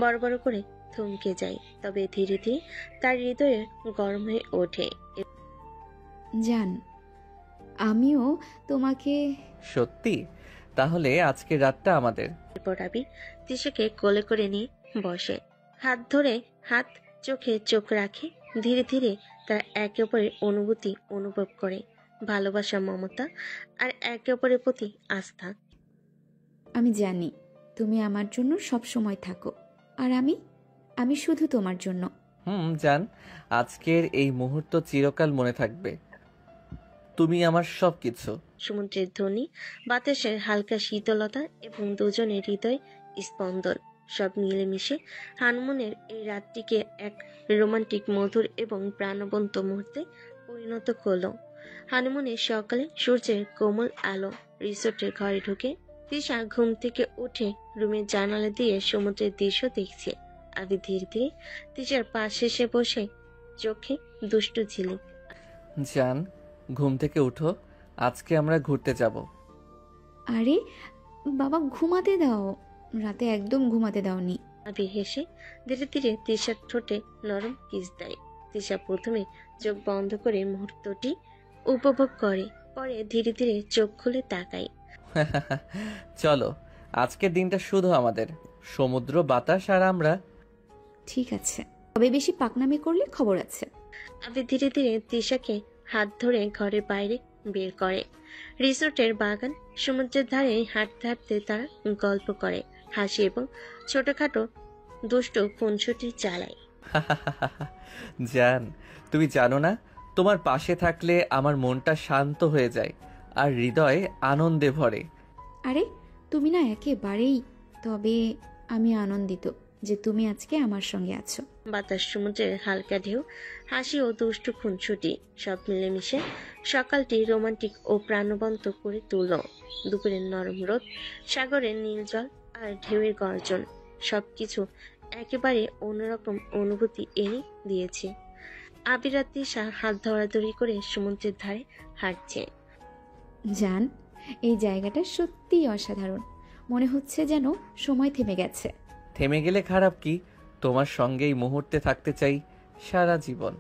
বড় বড় করে থমকে যায়, তবে ধীরে ধীরে তার হৃদয়ে গরম হয়ে ওঠে। জান, আমিও তোমাকে। সত্যি? তাহলে আজকের রাতটা আমাদের। এরপর আবির তিশাকে কোলে করে নিয়ে বসে, হাত ধরে হাত, চোখে চোখ রাখে। ধীরে ধীরে তারা একে অপরের অনুভূতি অনুভব করে, ভালোবাসা, মমতা আর একে অপরের প্রতি আস্থা। আমি জানি তুমি আমার জন্য সব সময় থাকো, আর আমি শুধু তোমার জন্য। জান, আজকের এই মুহূর্ত চিরকাল মনে থাকবে। তুমি আমার সবকিছু। সমুদ্রের ধ্বনি, বাতাসের হালকা শীতলতা এবং দুজনের হৃদয় স্পন্দন সব মিলেমিশে হানিমুনের এই রাতটিকে এক রোমান্টিক, মধুর এবং প্রাণবন্ত মুহূর্তে পরিণত হলো। হানিমুনের সকালে সূর্যের কোমল আলো রিসোর্টের ঘরে ঢুকে তিশা ঘুম থেকে উঠে রুমের জানালা দিয়ে সমুদ্রের দৃশ্য দেখছে। আবির ধীরে ধীরে তিশার পাশে এসে বসে, চোখে দুষ্টু ঝিলিক। জান, ঘুম থেকে উঠো, আজকে আমরা ঘুরতে যাব। আরে বাবা, ঘুমাতে দাও, রাতে একদম ঘুমাতে দাওনি। আবির হেসে ধীরে ধীরে তিশার ঠোঁটে নরম কিস দেয়। তিশা প্রথমে চোখ বন্ধ করে মুহূর্তটি উপভোগ করে, পরে ধীরে ধীরে চোখ খুলে তাকায়। চলো, আজকের দিনটা শুধু আমাদের, সমুদ্র, বাতাস আর আমরা। ঠিক আছে, তবে বেশি পাকনামি করলে খবর আছে। আবির ধীরে ধীরে তিশাকে হাত ধরে ঘরের বাইরে বের করে। রিসোর্টের বাগান, সমুদ্রের ধারে হাঁটতে হাঁটতে তারা গল্প করে, হাসি এবং ছোটখাটো দুষ্ট খুনসুটি চালায়। জান, তুমি জানো না, তোমার পাশে থাকলে আমার মনটা শান্ত হয়ে যায় আর হৃদয় আনন্দে ভরে। আরে তুমি না একেবারেই। তবে আমি আনন্দিত যে তুমি আজকে আমার সঙ্গে আছো। বাতাস, সমুদ্রের হালকা ঢেউ, হাসি ও দুষ্টু খুনসুটি সব মিলেমিশে সকালটি রোমান্টিক ও প্রাণবন্ত করে তুলল। দুপুরের নরম রোদ, সাগরের নীল জল আর ঢেউয়ের গর্জন সবকিছু একেবারে অন্যরকম অনুভূতি এনে দিয়েছে। আবির আর তিশা হাত ধরাধরি করে সমুদ্রের ধারে হাঁটছে। জান, এই জায়গাটা সত্যিই অসাধারণ। মনে হচ্ছে যেন সময় থেমে গেছে। থেমে গেলে খারাপ কি? তোমার সঙ্গে এই মুহূর্তে থাকতে চাই সারা জীবন।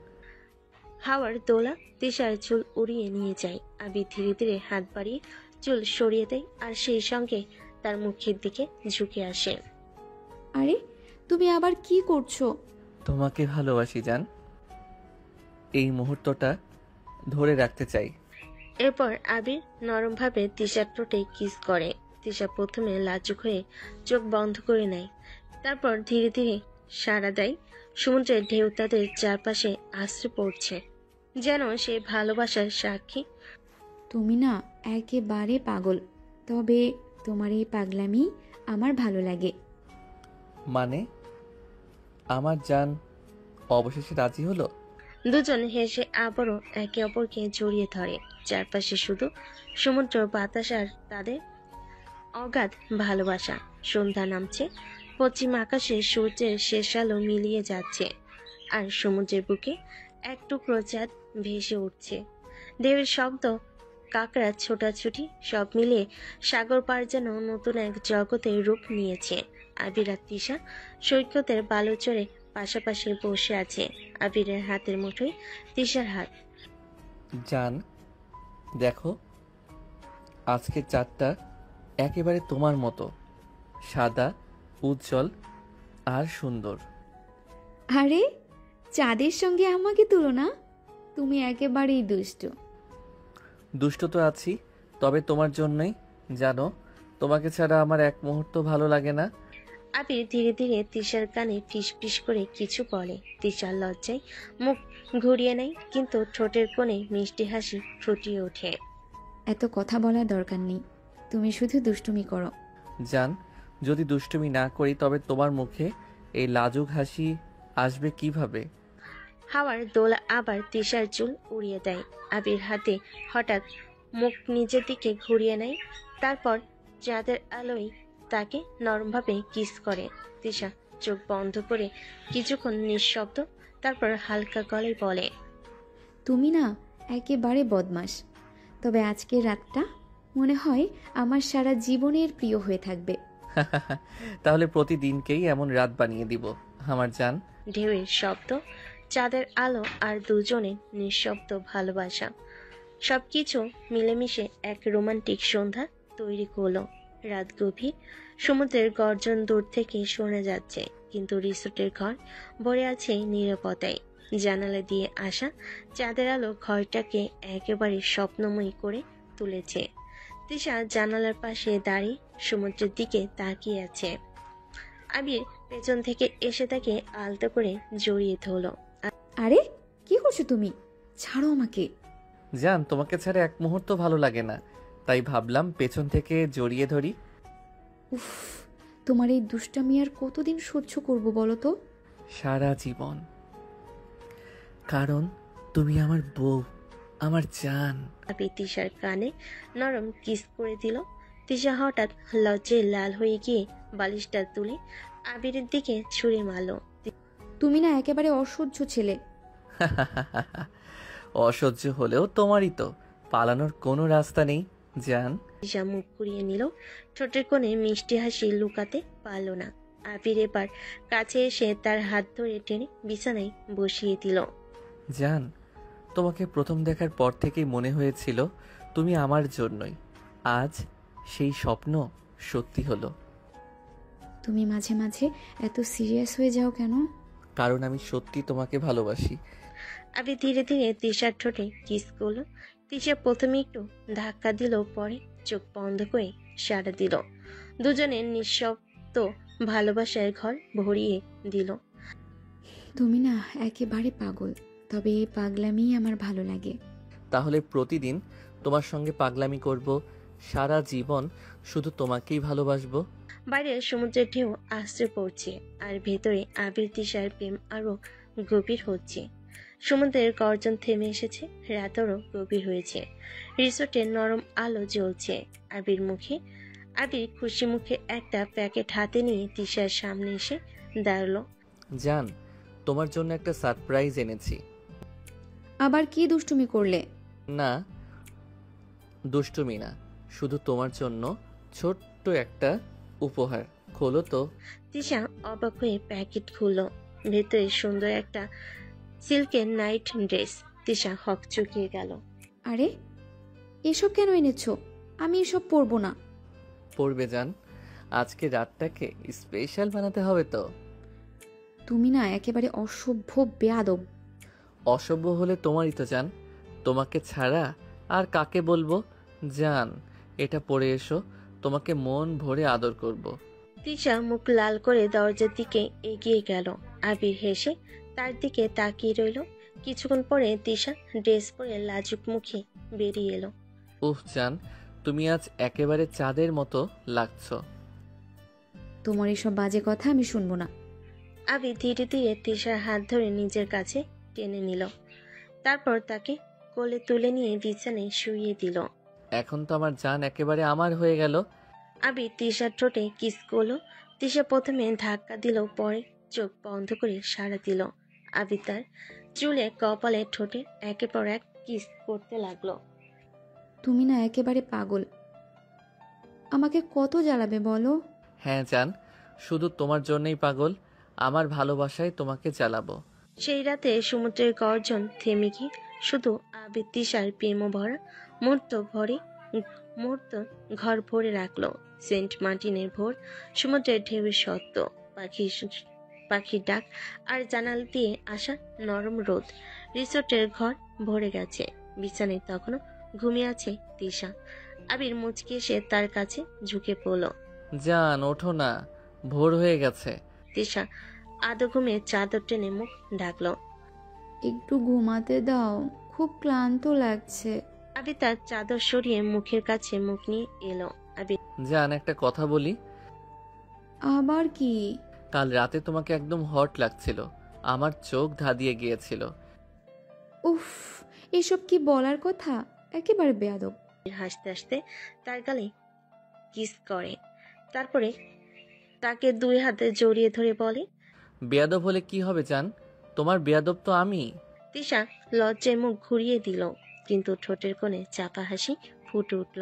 হাওয়ার দোলা তিশার চুল উড়িয়ে নিয়ে যায়। আবির ধীরে ধীরে হাত বাড়িয়ে চুল সরিয়ে দেয় আর সেই সঙ্গে তার মুখের দিকে ঝুঁকে আসে। আরে তুমি আবার কি করছো? তোমাকে ভালোবাসি জান, এই মুহূর্তটা ধরে রাখতে চাই। এরপর আবির নরমভাবে তিশার ঠোঁটে কিস করে। তিশা প্রথমে লাজুক হয়ে চোখ বন্ধ করে নেয়, তারপর ধীরে ধীরে সাড়া দেয়। সমুদ্রের ঢেউ তাদের চারপাশে আশ্রে পড়ছে, যেন সে ভালোবাসার সাক্ষী। তুমি না একেবারে পাগল। তবে তোমার এই পাগলামি আমার ভালো লাগে। মানে? আমার জান অবশেষে রাজি হলো? দুজন হেসে আবারও একে অপরকে জড়িয়ে ধরে। চারপাশে শুধু সমুদ্র, বাতাস আর তাদের অগাধ ভালোবাসা। সন্ধ্যা নামছে, পশ্চিম আকাশে সূর্যের শেষ আলো মিলিয়ে যাচ্ছে আর সমুদ্রের বুকে এক টুকরো চাঁদ ভেসে উঠছে। ঢেউয়ের শব্দ, কাকড়া ছোটাছুটি সব মিলিয়ে সাগর পার যেন নতুন এক জগতের রূপ নিয়েছে। আবির আর তিশা সৈকতের বালু চড়ে পাশাপাশি বসে আছে। আবিরের হাতের মুঠোয় তিশার হাত। জান দেখো, আজকের চাঁদটা একেবারে তোমার মতো, সাদা, উজ্জ্বল আর সুন্দর। আরে চাঁদের সঙ্গে আমাকে তুলনা? তুমি একেবারেই দুষ্টু। দুষ্ট তো আছি, তবে তোমার জন্যই। জানো, তোমাকে ছাড়া আমার এক মুহূর্ত ভালো লাগে না। আবির ধীরে ধীরে তিশার কানে ফিস ফিস করে কিছু বলে। তিশার লজ্জায় মুখ ঘুরিয়ে নেয়, কিন্তু ঠোঁটের কোণে মিষ্টি হাসি ফুটিয়ে ওঠে। এত কথা বলার দরকার নেই, তুমি শুধু দুষ্টুমি করো। জান, যদি দুষ্টুমি না করি তবে তোমার মুখে এই লাজুক হাসি আসবে কিভাবে? হাওয়ার দোলা আবার তিশার চুল উড়িয়ে দেয়। আবির হাতে হঠাৎ মুখ নিজের দিকে ঘুরিয়ে নেয়, তারপর চাঁদের আলোয় তাকে নরমভাবে কিস করে। তিশা চোখ বন্ধ করে কিছুক্ষণ নিঃশব্দ, তারপর হালকা গলায় বলে, তুমি না একেবারে বদমাশ। তবে আজকের রাতটা মনে হয় আমার সারা জীবনের প্রিয় হয়ে থাকবে। তাহলে প্রতিদিনকেই এমন রাত বানিয়ে দিব আমার জান। ঢেউয়ের শব্দ, চাঁদের আলো আর দুজনের নিঃশব্দ ভালোবাসা সবকিছু মিলেমিশে এক রোমান্টিক সন্ধ্যা তৈরি করলো। রাত গভীর, সমুদ্রের গর্জন দূর থেকে শোনা যাচ্ছে, কিন্তু রিসোর্টের ঘর ভরে আছে নীরবতায়। জানালা দিয়ে আসা চাঁদের আলো ঘরটাকে একেবারে স্বপ্নময়ী করে তুলেছে। তিশা জানালার পাশে দাঁড়িয়ে সমুদ্রের দিকে তাকিয়ে আছে। আবির পেছন থেকে এসে তাকে আলতো করে জড়িয়ে ধরলো। আরে কি করছো তুমি? ছাড়ো আমাকে। জান, তোমাকে ছাড়া এক মুহূর্ত ভালো লাগে না, তাই ভাবলাম পেছন থেকে জড়িয়ে ধরি। উফ, তোমার এই দুষ্টামি আর কতদিন সহ্য করব বলো তো? সারা জীবন, কারণ তুমি আমার বউ, আমার জান। আবির তিশার কানে নরম কিস করে দিল। তিশা হঠাৎ লজ্জায় লাল হয়ে গিয়ে বালিশটা তুলে আবিরের দিকে ছুঁড়ে মারল। তুমি না একেবারে অসহ্য ছেলে। অসহ্য হলেও তোমারই তো পালানোর কোনো রাস্তা নেই জান। তিশা মুখ ঘুরিয়ে নিল, ঠোঁটের কোণে মিষ্টি হাসি লুকাতে পারল না। আবির এবার কাছে এসে তার হাত ধরে টেনে বিছানায় বসিয়ে দিল। জান, তোমাকে প্রথম দেখার পর থেকেই মনে হয়েছিল তুমি আমার জন্যই। আজ সেই স্বপ্ন সত্যি হলো। তুমি মাঝে মাঝে এত সিরিয়াস হয়ে যাও কেন? কারণ আমি সত্যি তোমাকে ভালোবাসি। আবির ধীরে ধীরে তিশার ঠোঁটে কিস করলো। তিশা প্রথমে একটু ধাক্কা দিল, পরে চোখ বন্ধ করে সাড়া দিল। দুজনের নিঃশব্দ ভালোবাসার ঘর ভরিয়ে দিল। তুমি না একেবারে পাগল, তবে এই পাগলামি আমার ভালো লাগে। তাহলে প্রতিদিন তোমার সঙ্গে পাগলামি করব, সারা জীবন শুধু তোমাকেই ভালোবাসবো। বাইরে সমুদ্রের ঢেউ আশ্রে পড়ছে আর ভেতরে আবির তিশার প্রেম আরো গভীর হচ্ছে। সমুদ্রের গর্জন থেমে এসেছে, রাতেরও গভীর হয়েছে। রিসোর্টের নরম আলো জ্বলছে। আবির খুশি মুখে একটা প্যাকেট হাতে নিয়ে তিশার সামনে এসে দাঁড়ালো। জান, তোমার জন্য একটা সারপ্রাইজ এনেছি। আবার কি দুষ্টুমি করলে? না, দুষ্টুমি না, শুধু তোমার জন্য ছোট্ট একটা উপহার। খোলো তো। তিশা অবাক হয়ে প্যাকেট খুলল। ভেতরে সুন্দর একটা সিল্কের নাইট ড্রেস। তিশা হকচকিয়ে গেল। আরে, এসব কেন এনেছো? আমি এসব পরবো না। পড়বে জান, আজকে রাতটাকে স্পেশাল বানাতে হবে তো। তুমি না একেবারে অসভ্য বেয়াদব। অসভ্য হলে তোমারই তো জান, তোমাকে ছাড়া আর কাকে বলবো। জান, এটা পরে এসো, তোমাকে মন ভরে আদর করব। তিশা মুখ লাল করে দরজার দিকে এগিয়ে গেল। আবির হেসে তার দিকে তাকিয়ে রইল। কিছুক্ষণ পরে তিশা ড্রেস পরে লাজুক মুখে বেরিয়ে এলো। উফ জান, তুমি আজ একেবারে চাঁদের মতো লাগছো। তোমার এসব বাজে কথা আমি শুনবো না। আবির ধীরে ধীরে তিশার হাত ধরে নিজের কাছে টেনে নিল। তারপর তাকে কোলে তুলে নিয়ে বিছানায় শুইয়ে দিল। এখন তো আমার জান একেবারে আমার হয়ে গেল। আবির তিশার ঠোঁটে কিস করলো। তিশা প্রথমে ধাক্কা দিল, পরে চোখ বন্ধ করে সাড়া দিল। আবির তার চুলে, কপালে, ঠোঁটে একের পর এক কিস করতে লাগলো। তুমি না একেবারে পাগল। আমাকে কত জ্বালাবে বলো? হ্যাঁ জান, শুধু তোমার জন্যই পাগল, আমার ভালোবাসায় তোমাকে জ্বালাবো। সেই রাতে সমুদ্রের গর্জন থেমে গিয়ে শুধু আবির তিশার প্রেম ভরা মুহূর্ত ঘর ভরে রাখলো। সেন্ট মার্টিনের ভোর, সমুদ্রের ঢেউয়ের শব্দ, পাখির ডাক আর জানালা দিয়ে আসা নরম রোদ। রিসোর্টের ঘর ভরে গেছে। বিছানায় তখনও ঘুমিয়ে আছে তিশা। আবির মুচকি এসে তার কাছে ঝুঁকে পড়ল। জান, ওঠো না, ভোর হয়ে গেছে। তিশা আদো ঘুমে চাদর টেনে মুখ ঢাকলো। একটু ঘুমাতে দাও, খুব ক্লান্ত লাগছে। আবির তার চাদর সরিয়ে মুখের কাছে মুখ নিয়ে এলো। আবির, জান, একটা কথা বলি। আবার কি? কাল রাতে তোমাকে একদম হট লাগছিল, আমার চোখ ধাঁধিয়ে গিয়েছিল। উফ, এসব কি বলার কথা? একেবারে বেয়াদব। হাসতে হাসতে তার গালে কিস করে। তারপরে তাকে দুই হাতে জড়িয়ে ধরে বলে, বেয়াদব হলে কি হবে জান, তোমার বেয়াদব তো আমি। তিশা লজ্জায় মুখ ঘুরিয়ে দিল, কিন্তু ঠোঁটের কোণে চাপা হাসি ফুটে উঠল।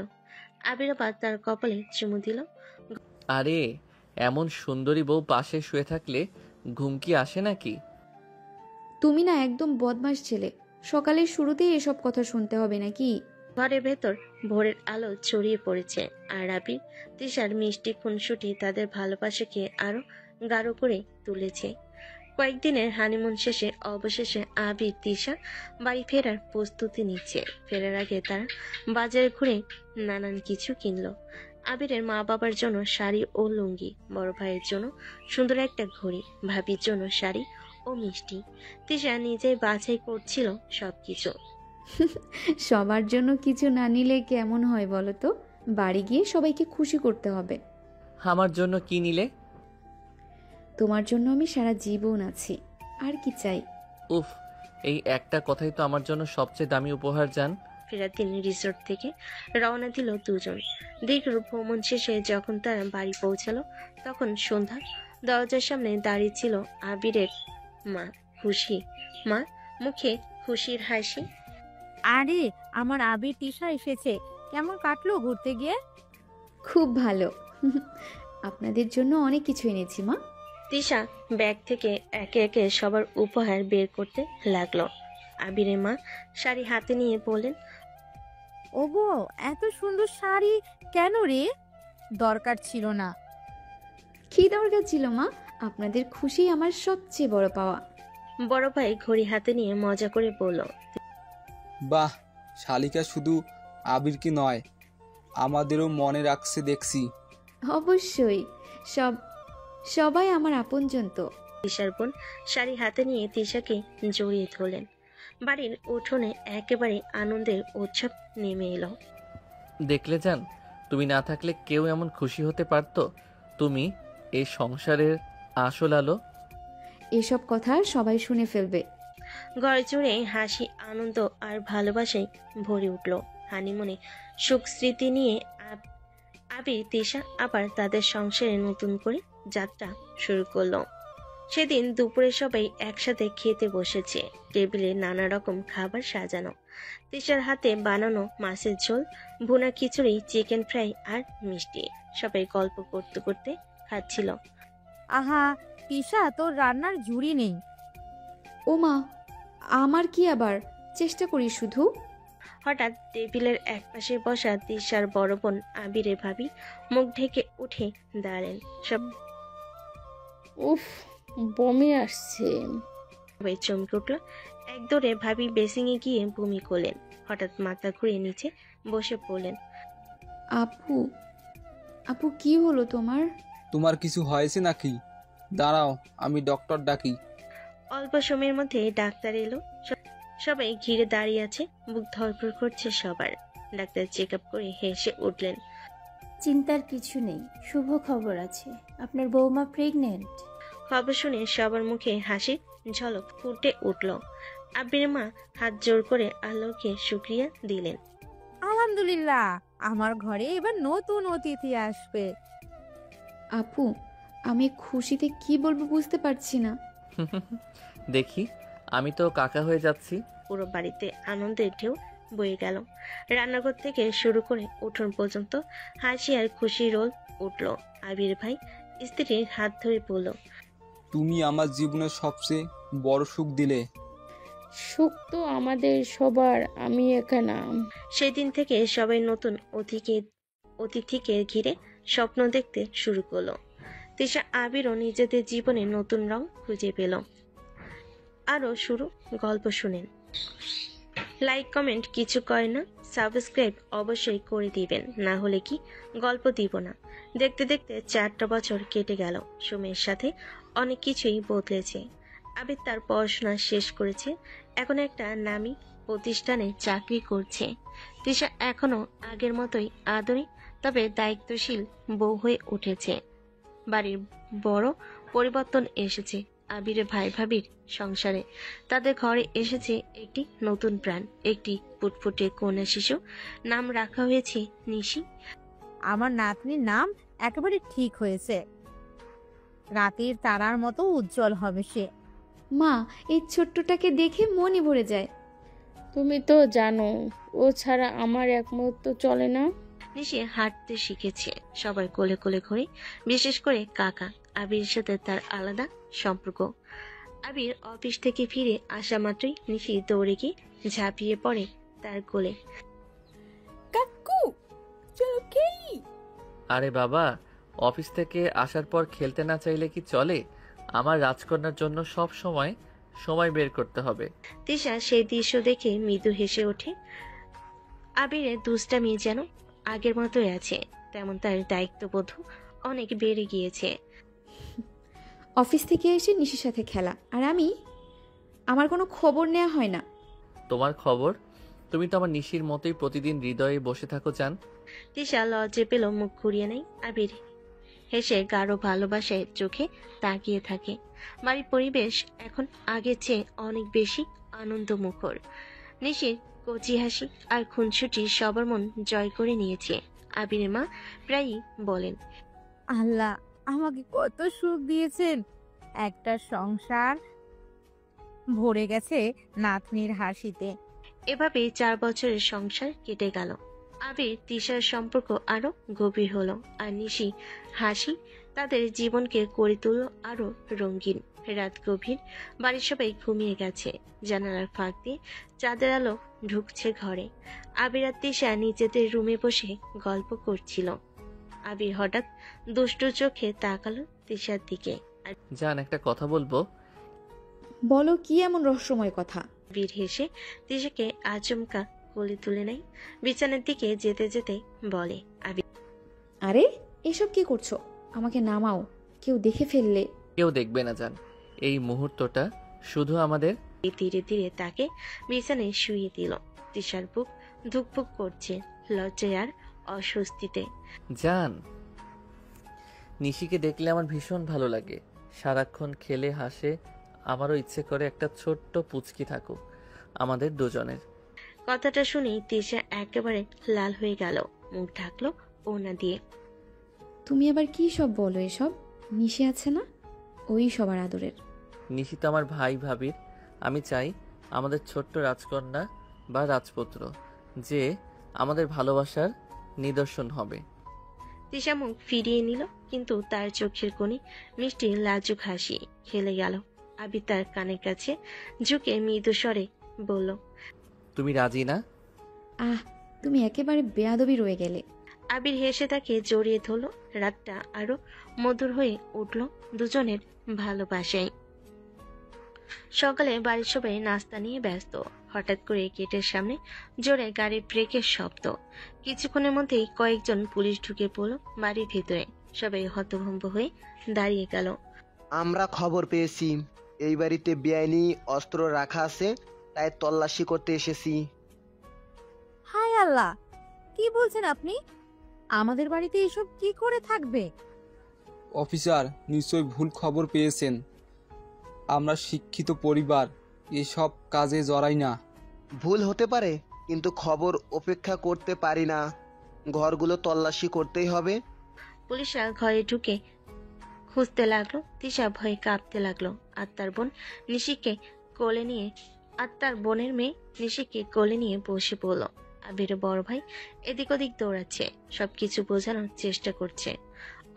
আবির আবার তার কপালে চুমু দিল। আরে, এমন সুন্দরী বউ পাশে শুয়ে থাকলে ঘুম কি আসে নাকি? তুমি না একদম বদমাশ ছেলে। সকালের শুরুতেই এসব কথা শুনতে হবে নাকি? ঘরের ভেতর ভোরের আলো ছড়িয়ে পড়েছে, আর আবির তিশার মিষ্টি খুনসুটি তাদের ভালোবাসাকে আরো গাঢ় করে তুলেছে। কয়েকদিনের হানিমুন শেষে অবশেষে আবির তিশা বাড়ি ফেরার প্রস্তুতি নিচ্ছে। ফেরার আগে তারা বাজারে ঘুরে নানান কিছু কিনলো। আবিরের মা বাবার জন্য শাড়ি ও লুঙ্গি, বড় ভাইয়ের জন্য সুন্দর একটা ঘড়ি, ভাবির জন্য শাড়ি ও মিষ্টি। তিশা নিজেই বাছাই করছিল সবকিছু। সবার জন্য কিছু না নিলে কেমন হয় বলো তো? বাড়ি গিয়ে সবাইকে খুশি করতে হবে। আমার জন্য কি নিলে? তোমার জন্য আমি সারা জীবন আছি, আর কি চাই? উফ, এই একটা কথাই তো আমার জন্য সবচেয়ে দামি উপহার জান। ফেরার দিন রিসোর্ট থেকে রওনা দিল দুজন। দীর্ঘ ভ্রমণ শেষে যখন তারা বাড়ি পৌঁছালো, তখন সন্ধ্যা। দরজার সামনে দাঁড়িয়ে ছিল আবিরের মা খুশি। মা মুখে খুশির হাসি। আরে, আমার আবির তিশা এসেছে। কেমন কাটলো ঘুরতে গিয়ে? খুব ভালো। আপনাদের জন্য অনেক কিছু এনেছি মা। তিশা ব্যাগ থেকে একে একে সবার উপহার বের করতে লাগলো। আবিরের মা শাড়ি হাতে নিয়ে বলেন, ওগো, এত সুন্দর শাড়ি কেন রে? দরকার ছিল না। কি দরকার ছিল মা? আপনাদের খুশি আমার সবচেয়ে বড় পাওয়া। বড় ভাই ঘড়ি হাতে নিয়ে মজা করে বলল, বাহ, শালিকা শুধু আবিরকে নয়, আমাদেরও মনে রাখছে দেখছি। অবশ্যই, সবাই আমার আপনজন তো। তিশার বোন শাড়ি হাতে নিয়ে তিশাকে জড়িয়ে ধরলেন। বাড়ির উঠোনে একেবারে আনন্দের উৎসব নেমে এলো। দেখলে যান, তুমি না থাকলে কেউ এমন খুশি হতে পারতো? তুমি এই সংসারের আসল আলো। এসব কথা সবাই শুনে ফেলবে। ঘর জুড়ে হাসি, আনন্দ আর ভালোবাসায় ভরে উঠল। হানিমুনে সুখ স্মৃতি নিয়ে আবির তিশা আবার তাদের সংসারে নতুন করে যাত্রা শুরু করলো। সেদিন দুপুরে সবাই একসাথে খেতে বসেছে। টেবিলে নানা রকম খাবার সাজানো। তিশার হাতে বানানো মাছের ঝোল, ভুনা খিচুড়ি, চিকেন ফ্রাই আর মিষ্টি। সবাই গল্প করতে করতে খাচ্ছিল। আহা তিশা, তোর রান্নার জুড়ি নেই। ও মা, আমার কি আবার? চেষ্টা করি শুধু। হঠাৎ টেবিলের একপাশে বসা তিশার বড় বোন আবিরের ভাবি মুখ ঢেকে উঠে দাঁড়ালেন। উফ, বমি আসছে। সবাই চমকে উঠল। এক দৌড়ে ভাবি বেসিংয়ে গিয়ে বমি করলেন। হঠাৎ মাথা ঘুরিয়ে নিচে বসে পড়লেন। আপু, আপু কি হলো তোমার? তোমার কিছু হয়েছে নাকি? দাঁড়াও, আমি ডক্টর ডাকি। অল্প সময়ের মধ্যে ডাক্তার এলো। সবাই ঘিরে দাঁড়িয়ে আছে। বুক ধড়ফড় করছে সবার। ডাক্তার চেক আপ করে হেসে উঠলেন। চিন্তার কিছু নেই, শুভ খবর আছে, আপনার বৌমা প্রেগনেন্ট। খবর শুনে সবার মুখে হাসি ঝলক ফুটে উঠল। আবির মা হাত জোর করে আল্লাহকে শুকরিয়া দিলেন। আলহামদুলিল্লাহ, আমার ঘরে এবার নতুন অতিথি আসবে। আপু, আমি খুশিতে কি বলবো বুঝতে পারছি না। দেখি, আমি তো কাকা হয়ে যাচ্ছি। পুরো বাড়িতে আনন্দের ঢেউ বয়ে গেল। রান্নাঘর থেকে শুরু করে উঠোন পর্যন্ত হাসি আর খুশি রোল উঠল। আবির ভাই স্ত্রীর হাত ধরে বলল, তুমি আমার জীবনের সবচেয়ে বড় সুখ দিলে। সুখ তো আমাদের সবার, আমি এখানে। সেদিন থেকে সবাই নতুন অতিথিকে ঘিরে স্বপ্ন দেখতে শুরু করলো। তিশা আবিরও নিজেদের জীবনে নতুন রং খুঁজে পেল। আরো শুরু গল্প শুনেন। লাইক কমেন্ট কিছু করে না, সাবস্ক্রাইব অবশ্যই করে দিবেন, না হলে কি গল্প দিব না। দেখতে দেখতে 4টা বছর কেটে গেল। সময়ের সাথে অনেক কিছুই বদলেছে। আবির তার পড়াশোনা শেষ করেছে, এখন একটা নামী প্রতিষ্ঠানে চাকরি করছে। তিশা এখনো আগের মতোই আদরে তবে দায়িত্বশীল বউ হয়ে উঠেছে। বাড়ির বড় পরিবর্তন এসেছে আবিরের ভাই ভাবির সংসারে। তাদের ঘরে এসেছে একটি নতুন প্রাণ, একটি ফুটফুটে কন্যা শিশু। নাম রাখা হয়েছে নিশি। আমার নাতনির নাম একেবারে ঠিক হয়েছে, রাতের তারার মতো উজ্জ্বল হবে সে। মা, এই ছোট্টটাকে দেখে মনই ভরে যায়। তুমি তো জানো ও ছাড়া আমার এক মুহূর্ত চলে না। নিশি হাঁটতে শিখেছে সবার কোলে কোলে ঘুরে, বিশেষ করে কাকা আবিরের সাথে তার আলাদা সম্পর্ক। আবির অফিস থেকে ফিরে আসা মাত্রই নিশি দৌড়ে গিয়ে ঝাঁপিয়ে পড়ে তার কোলে। কাকু, চলো খেলি। আরে বাবা, অফিস থেকে আসার পর খেলতে না চাইলে কি চলে? আমার রাজকন্যার জন্য সব সময় বের করতে হবে। তিশা সেই দৃশ্য দেখে মৃদু হেসে ওঠে। আবিরের দুষ্টামি যেন আগের মতোই আছে, তেমন তার দায়িত্ববোধ অনেক বেড়ে গিয়েছে। অফিস থেকে এসে নিশির সাথে খেলা, আর আমার কোনো খবর নেওয়া হয় না। তোমার খবর? তুমি তো আমার নিশির মতোই প্রতিদিন হৃদয়ে বসে থাকো জান। তিশা লজ্জে পেল, মুখ ঘুরিয়ে নেয়। আবির হেসে গাঢ় ভালোবাসায় চোখে তাকিয়ে থাকে। বাড়ির পরিবেশ এখন আগের চেয়ে অনেক বেশি আনন্দমুখর। নিশির কচি হাসি আর খুনসুটি সবার মন জয় করে নিয়েছে। আবিরের মা প্রায়ই বলেন, আল্লাহ আমাকে কত সুখ দিয়েছেন, একটা সংসার ভরে গেছে নাতনির হাসিতে। এভাবে 4 বছরের সংসার কেটে গেল। আবির তিশার সম্পর্ক আরো গভীর হলো, আর নিশি হাসি তাদের জীবনকে করে তুলল আরো রঙিন। রাত গভীর, বাড়ির সবাই ঘুমিয়ে গেছে। জানালার ফাঁক দিয়ে চাঁদের আলো ঢুকছে ঘরে। আবির আর তিশা নিজেদের রুমে বসে গল্প করছিল। আবির হঠাৎ দুষ্টু চোখে তাকালো তিশার দিকে। জান, একটা কথা বলবো। বলো, কি এমন রহস্যময় কথা? আবির হেসে তিশাকে আচমকা কোলে তুলে নেয়। বিছানার দিকে যেতে যেতে বলে, আরে এসব কি করছো? আমাকে নামাও, কেউ দেখে ফেললে। কেউ দেখবে না জান। এই মুহূর্তটা শুধু আমাদের। ধীরে ধীরে তাকে বিছানায় শুইয়ে দিল। তিশার বুক ধুকপুক করছে লজ্জায় আর অস্বস্তিতে। জান, নিশিকে দেখলে আমার ভীষণ ভালো লাগে। সারাক্ষণ খেলে হাসে। আমারও ইচ্ছে করে একটা ছোট্ট পুচকি থাকুক আমাদের দুজনের। কথাটা শুনেই তিশা একেবারে লাল হয়ে গেল, মুখ ঢাকলো ওড়না দিয়ে। তুমি আবার কি সব বলো এসব? নিশে আছে না, ওই সবার আদরের। নিশি তো আমার ভাই ভাবির। আমি চাই আমাদের ছোট্ট রাজকন্যা বা রাজপুত্র যে আমাদের ভালোবাসার নিদর্শন হবে। তিশা মুখ ফিরিয়ে নিল, কিন্তু তার চোখের কোণে মিষ্টি লাজুক হাসি খেলে গেল। আবির তার কানের কাছে ঝুঁকে মৃদু স্বরে বলল, তুমি রাজি না? আহ, তুমি একেবারে বেয়াদবি রয়ে গেলে। আবির হেসে তাকে জড়িয়ে ধরল। রাতটা আরো মধুর হয়ে উঠল দুজনের ভালোবাসায়। সকালে বাড়ির সবাই নাস্তা নিয়ে ব্যস্ত। হঠাৎ করে গেটের সামনে জোরে গাড়ির ব্রেকের শব্দ। কিছুক্ষণের মধ্যেই কয়েকজন পুলিশ ঢুকে পড়ল বাড়ির ভেতরে। সবাই হতভম্ব হয়ে দাঁড়িয়ে গেল। আমরা খবর পেয়েছি এই বাড়িতে বেআইনি অস্ত্র রাখা আছে, তাই তল্লাশি করতে এসেছি। হায় আল্লাহ, কি বলছেন আপনি? আমাদের বাড়িতে এসব কি করে থাকবে? অফিসার নিশ্চয়ই ভুল খবর পেয়েছেন। আমরা শিক্ষিত পরিবার, এসব কাজে জড়াই না। ভুল হতে পারে, কিন্তু খবর উপেক্ষা করতে পারি না। ঘরগুলো তল্লাশি করতেই হবে। পুলিশরা ঘরে ঢুকে খুঁজতে লাগলো। তিশা ভয়ে কাঁপতে লাগলো। আত্মার বোনের মেয়ে নিশিকে কোলে নিয়ে বসে পড়ল। আবির বড় ভাই এদিক ওদিক দৌড়াচ্ছে, সবকিছু বোঝানোর চেষ্টা করছে।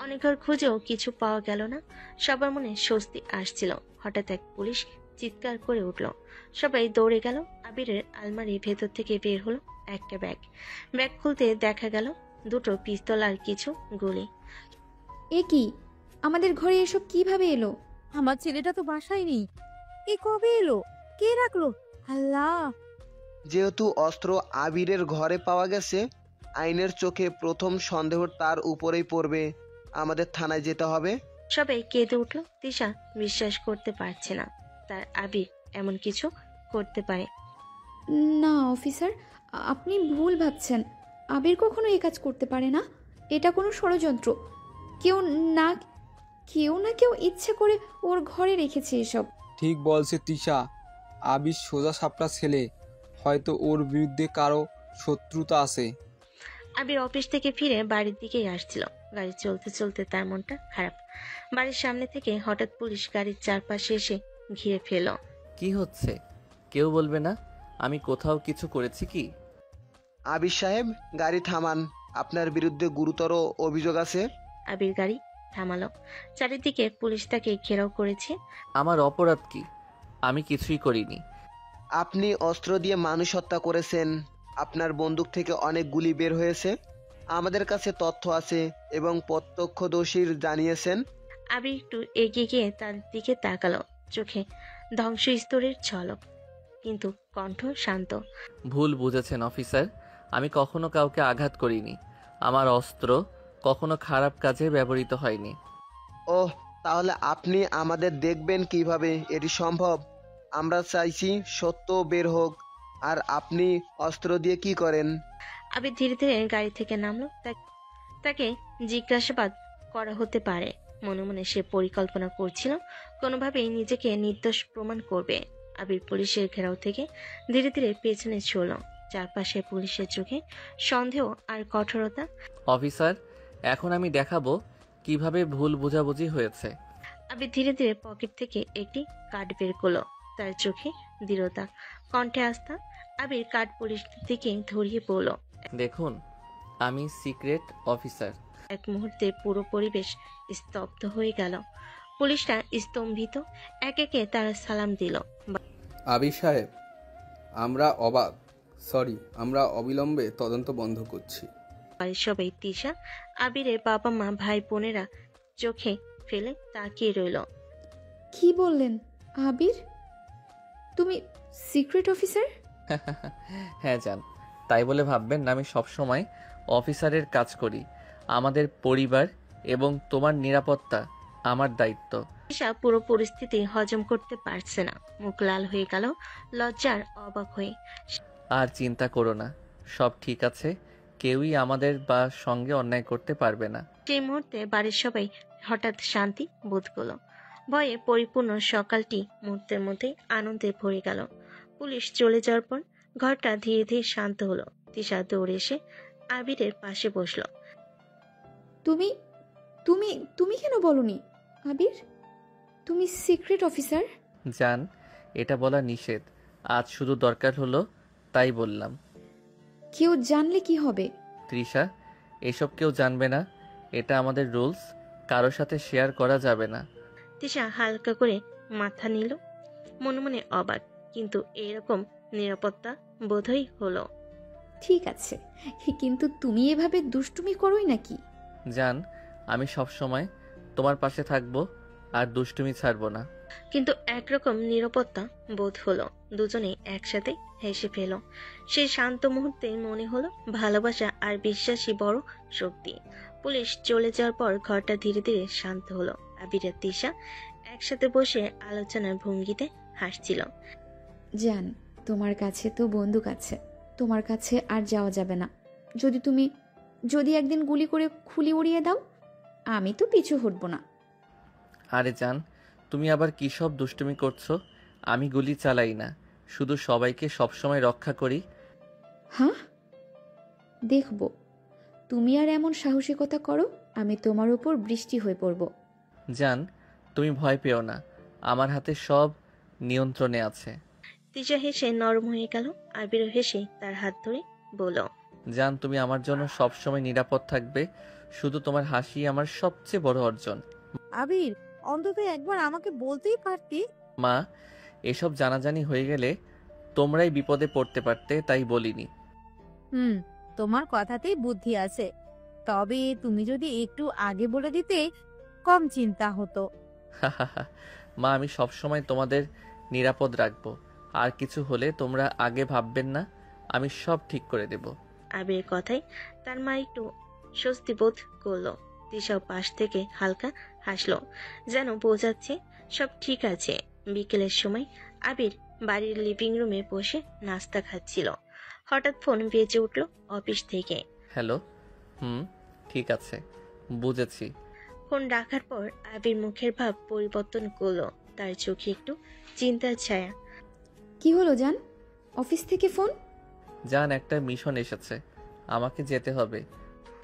অনেক ঘর খুঁজেও কিছু পাওয়া গেল না। সবার মনে স্বস্তি আসছিল। হঠাৎ এক পুলিশ চিৎকার করে উঠল। সবাই দৌড়ে গেল। আবিরের আলমারির ভেতর থেকে বের হলো একটা ব্যাগ। ব্যাগ খুলতে দেখা গেল দুটো পিস্তল আর কিছু গুলি। এ কি, আমাদের ঘরে এসব কিভাবে এলো? আমার ছেলেটা তো বাসায় নেই। এ কবে এলো? কে রাখলো? আল্লাহ! যেহেতু অস্ত্র আবিরের ঘরে পাওয়া গেছে, আইনের চোখে প্রথম সন্দেহ তার উপরেই পড়বে। আমাদের থানায় যেতে হবে। সবাই কেঁদে উঠল। তিশা বিশ্বাস করতে পারছে না তার আবির এমন কিছু করতে পারে। না অফিসার, আপনি ভুল ভাবছেন। আবির কখনো এই কাজ করতে পারে না। এটা কোনো ষড়যন্ত্র। কেউ না কেউ ইচ্ছে করে ওর ঘরে রেখেছে এসব। ঠিক বলছে তিশা, আবির সোজা সাপটা ছেলে। হয়তো ওর বিরুদ্ধে কারো শত্রুতা আছে। আবির অফিস থেকে ফিরে বাড়ির দিকেই আসছিল। গাড়ি চলতে চলতে তার মনটা খারাপ। বাড়ির সামনে থেকে হঠাৎ পুলিশ গাড়ির চারপাশে এসে ঘিরে ফেল। কি হচ্ছে? কেউ বলবে না আমি কোথাও কিছু করেছি কি? আবির সাহেব, গাড়ি থামান। আপনার বিরুদ্ধে গুরুতর অভিযোগ আছে। আবির গাড়ি থামালো। চারিদিকে পুলিশ তাকে ঘেরাও করেছে। আমার অপরাধ কি? আমি কিছুই করিনি। আপনি অস্ত্র দিয়ে মানুষ হত্যা করেছেন। আপনার বন্দুক থেকে অনেক গুলি বের হয়েছে। আমাদের কাছে তথ্য আছে এবং প্রত্যক্ষদর্শীর জানিয়েছেন। আবির একটু এগিয়ে গিয়ে তার দিকে তাকালো। চোখে ধ্বংসস্তূপের ঝলক, কিন্তু কণ্ঠ শান্ত। ভুল বুঝেছেন অফিসার, আমি কখনো কাউকে আঘাত করিনি। আমার অস্ত্র কখনো খারাপ কাজে ব্যবহৃত হয়নি। ওহ, তাহলে আপনি আমাদের দেখবেন কিভাবে? এটি সম্ভব? আমরা চাইছি সত্য বের হোক। আর আপনি অস্ত্র দিয়ে কি করেন? আবির ধীরে ধীরে গাড়ি থেকে নামলো। তাকে জিজ্ঞাসাবাদ করা হতে পারে। মনে মনে সে পরিকল্পনা করছিল কোনোভাবেই নিজেকে নির্দোষ প্রমাণ করবে। আবির পুলিশের ঘেরাও থেকে ধীরে ধীরে পেছনে চলল। চারপাশে পুলিশের চোখে সন্দেহ আর কঠোরতা। অফিসার, এখন আমি দেখাবো কিভাবে ভুল বোঝাবুঝি হয়েছে। আবির ধীরে ধীরে পকেট থেকে একটি কার্ড বের করলো। তার চোখে দৃঢ়তা, কণ্ঠে আস্থা। আবির কার্ড পুলিশদের দিকে ধরিয়ে পড়ল। দেখুন, আমি সিক্রেট অফিসার। এক মুহূর্তে পুরো পরিবেশ স্তব্ধ হয়ে গেল। পুলিশরা স্তম্ভিত। এক একে তারা সালাম দিল। আবির সাহেব, আমরা অবাক। সরি, আমরা অবিলম্বে তদন্ত বন্ধ করছি। বাড়ির সবাই, তিশা, আবিরের বাবা মা, ভাই বোনেরা চোখে ফেলে তাকিয়ে রইল। কি বললেন আবির? তুমি সিক্রেট অফিসার? হ্যাঁ জান, তাই বলে ভাববেন না আমি সবসময় অফিসারের কাজ করি। আমাদের পরিবার এবং তোমার নিরাপত্তা আমার দায়িত্ব। তিশা পুরো পরিস্থিতি হজম করতে পারছে না, মুখ লাল হয়ে গেল লজ্জার অবাক হয়ে। আর চিন্তা করো না, সব ঠিক আছে। কেউই আমাদের বা সঙ্গে অন্যায় করতে পারবে না। সেই মুহূর্তে বাড়ির সবাই হঠাৎ শান্তি বোধ করলো। ভয়ে পরিপূর্ণ সকালটি মুহূর্তের মধ্যে আনন্দে ভরে গেল। পুলিশ চলে যাওয়ার পর ঘরটা ধীরে ধীরে শান্ত হলো। তিশা দৌড়ে এসে আবিরের পাশে বসলো। তুমি তুমি তুমি কেন বলনি আবির? তুমি সিক্রেট অফিসার? জান, এটা বলা নিষেধ। আজ শুধু দরকার হলো তাই বললাম। কেউ জানলে কি হবে? তৃষা, এসব কেউ জানবে না। এটা আমাদের রুলস, কারোর সাথে শেয়ার করা যাবে না। তিশা হালকা করে মাথা নিল, মনে মনে অবাক, কিন্তু এরকম নিরাপত্তা বোধই হলো। ঠিক আছে, কিন্তু তুমি এভাবে দুষ্টুমি করোই নাকি? জান, আমি সব সময় তোমার পাশে থাকবো আর দুষ্টুমি ছাড়বো না। কিন্তু একরকম নিরাপত্তা বোধ হলো। দুজনেই একসাথে হেসে ফেল। সেই শান্ত মুহূর্তে মনে হলো ভালোবাসা আর বিশ্বাসই বড় শক্তি। পুলিশ চলে যাওয়ার পর ঘরটা ধীরে ধীরে শান্ত হলো। আবির আর তিশা একসাথে বসে আলোচনার ভঙ্গিতে হাসছিল। জান, তোমার কাছে তো বন্দুক আছে, তোমার কাছে আর যাওয়া যাবে না। যদি একদিন গুলি করে খুলি উড়িয়ে দাও, আমি তো পিছু হটবো না। আরে জান, তুমি আবার কি সব দুষ্টুমি করছো? আমি গুলি চালাই না, শুধু সবাইকে সবসময় রক্ষা করি। হ্যাঁ, দেখব তুমি আর এমন সাহসিকতা করো, আমি তোমার উপর বৃষ্টি হয়ে পড়ব। জান, তুমি ভয় পেও না, আমার হাতে সব নিয়ন্ত্রণে আছে। তিশা হেসে নরম হয়ে গেল। আবির হেসে তার হাত ধরে বলল, জান, তুমি আমার জন্য সবসময় নিরাপদ থাকবে। শুধু তোমার হাসি আমার সবচেয়ে বড় অর্জন। আবির, অন্তত একবার আমাকে বলতেই পারতি। মা, এসব জানাজানি হয়ে গেলে তোমরাই বিপদে পড়তে পারতে, তাই বলিনি। তোমার কথাতেই বুদ্ধি আছে, তবে তুমি যদি একটু আগে বলে দিতে কম চিন্তা হতো। মা, আমি সবসময় তোমাদের নিরাপদ রাখবো। আর কিছু হলে তোমরা আগে ভাববেন না, আমি সব ঠিক করে দেব। আবির কথায় তার মা একটু স্বস্তি বোধ করলো। তিশাও পাশ থেকে হালকা হাসলো, যেন বোঝাচ্ছে সব ঠিক আছে। বিকেলের সময় আবির বাড়ির লিভিং রুমে বসে নাস্তা খাচ্ছিল। হঠাৎ ফোন বেজে উঠল অফিস থেকে। হ্যালো। ঠিক আছে, বুঝেছি। ফোন রাখার পর আবির মুখের ভাব পরিবর্তন করলো, তার চোখে একটু চিন্তার ছায়া। কি হলো জান, অফিস থেকে ফোন? জান, একটা মিশন এসেছে, আমাকে যেতে হবে।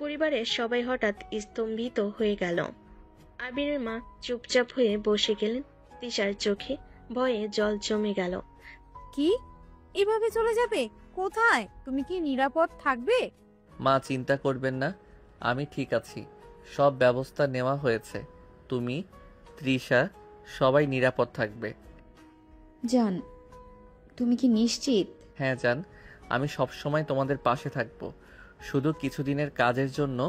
পরিবারের সবাই হঠাৎ স্তম্ভিত হয়ে গেল। আবিরের মা চুপচাপ হয়ে বসে গেলেন। তিশার চোখে ভয়ে জল জমে গেল। কি, এভাবে চলে যাবে? কোথায়? তুমি কি নিরাপদ থাকবে? মা, চিন্তা করবেন না, আমি ঠিক আছি। সব ব্যবস্থা নেওয়া হয়েছে। তুমি, তৃষা, সবাই নিরাপদ থাকবে। জান, তুমি কি নিশ্চিত? হ্যাঁ জান, আমি সব সময় তোমাদের পাশে থাকব। শুধু কিছুদিনের কাজের জন্য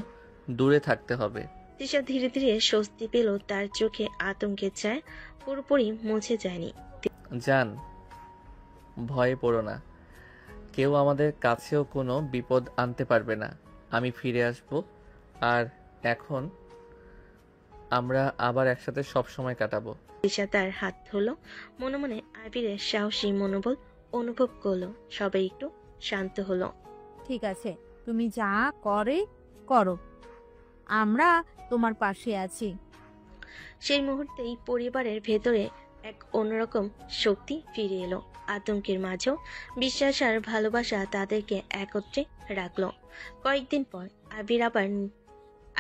দূরে থাকতে হবে। তিশা ধীরে ধীরে স্বস্তি পেল। তার চোখে আতঙ্কের ছায়া পুরোপুরি মুছে যায়নি। জান, ভয়ে পড়ো না, কেউ আমাদের কাছেও কোনো বিপদ আনতে পারবে না। আমি ফিরে আসব, আর এখন আমরা আবার একসাথে সব সময় কাটাবো। তিশা তার হাত ধরল, মনে মনে আবিরের সাহসী মনোবল অনুভব করলো। সবাই একটু শান্ত হলো। ঠিক আছে, তুমি যা করো, আমরা তোমার পাশে আছি। সেই মুহূর্তেই পরিবারের ভেতরে এক অন্যরকম শক্তি ফিরে এলো। আতঙ্কের মাঝেও বিশ্বাস আর ভালোবাসা তাদেরকে একত্রে রাখলো। কয়েকদিন পর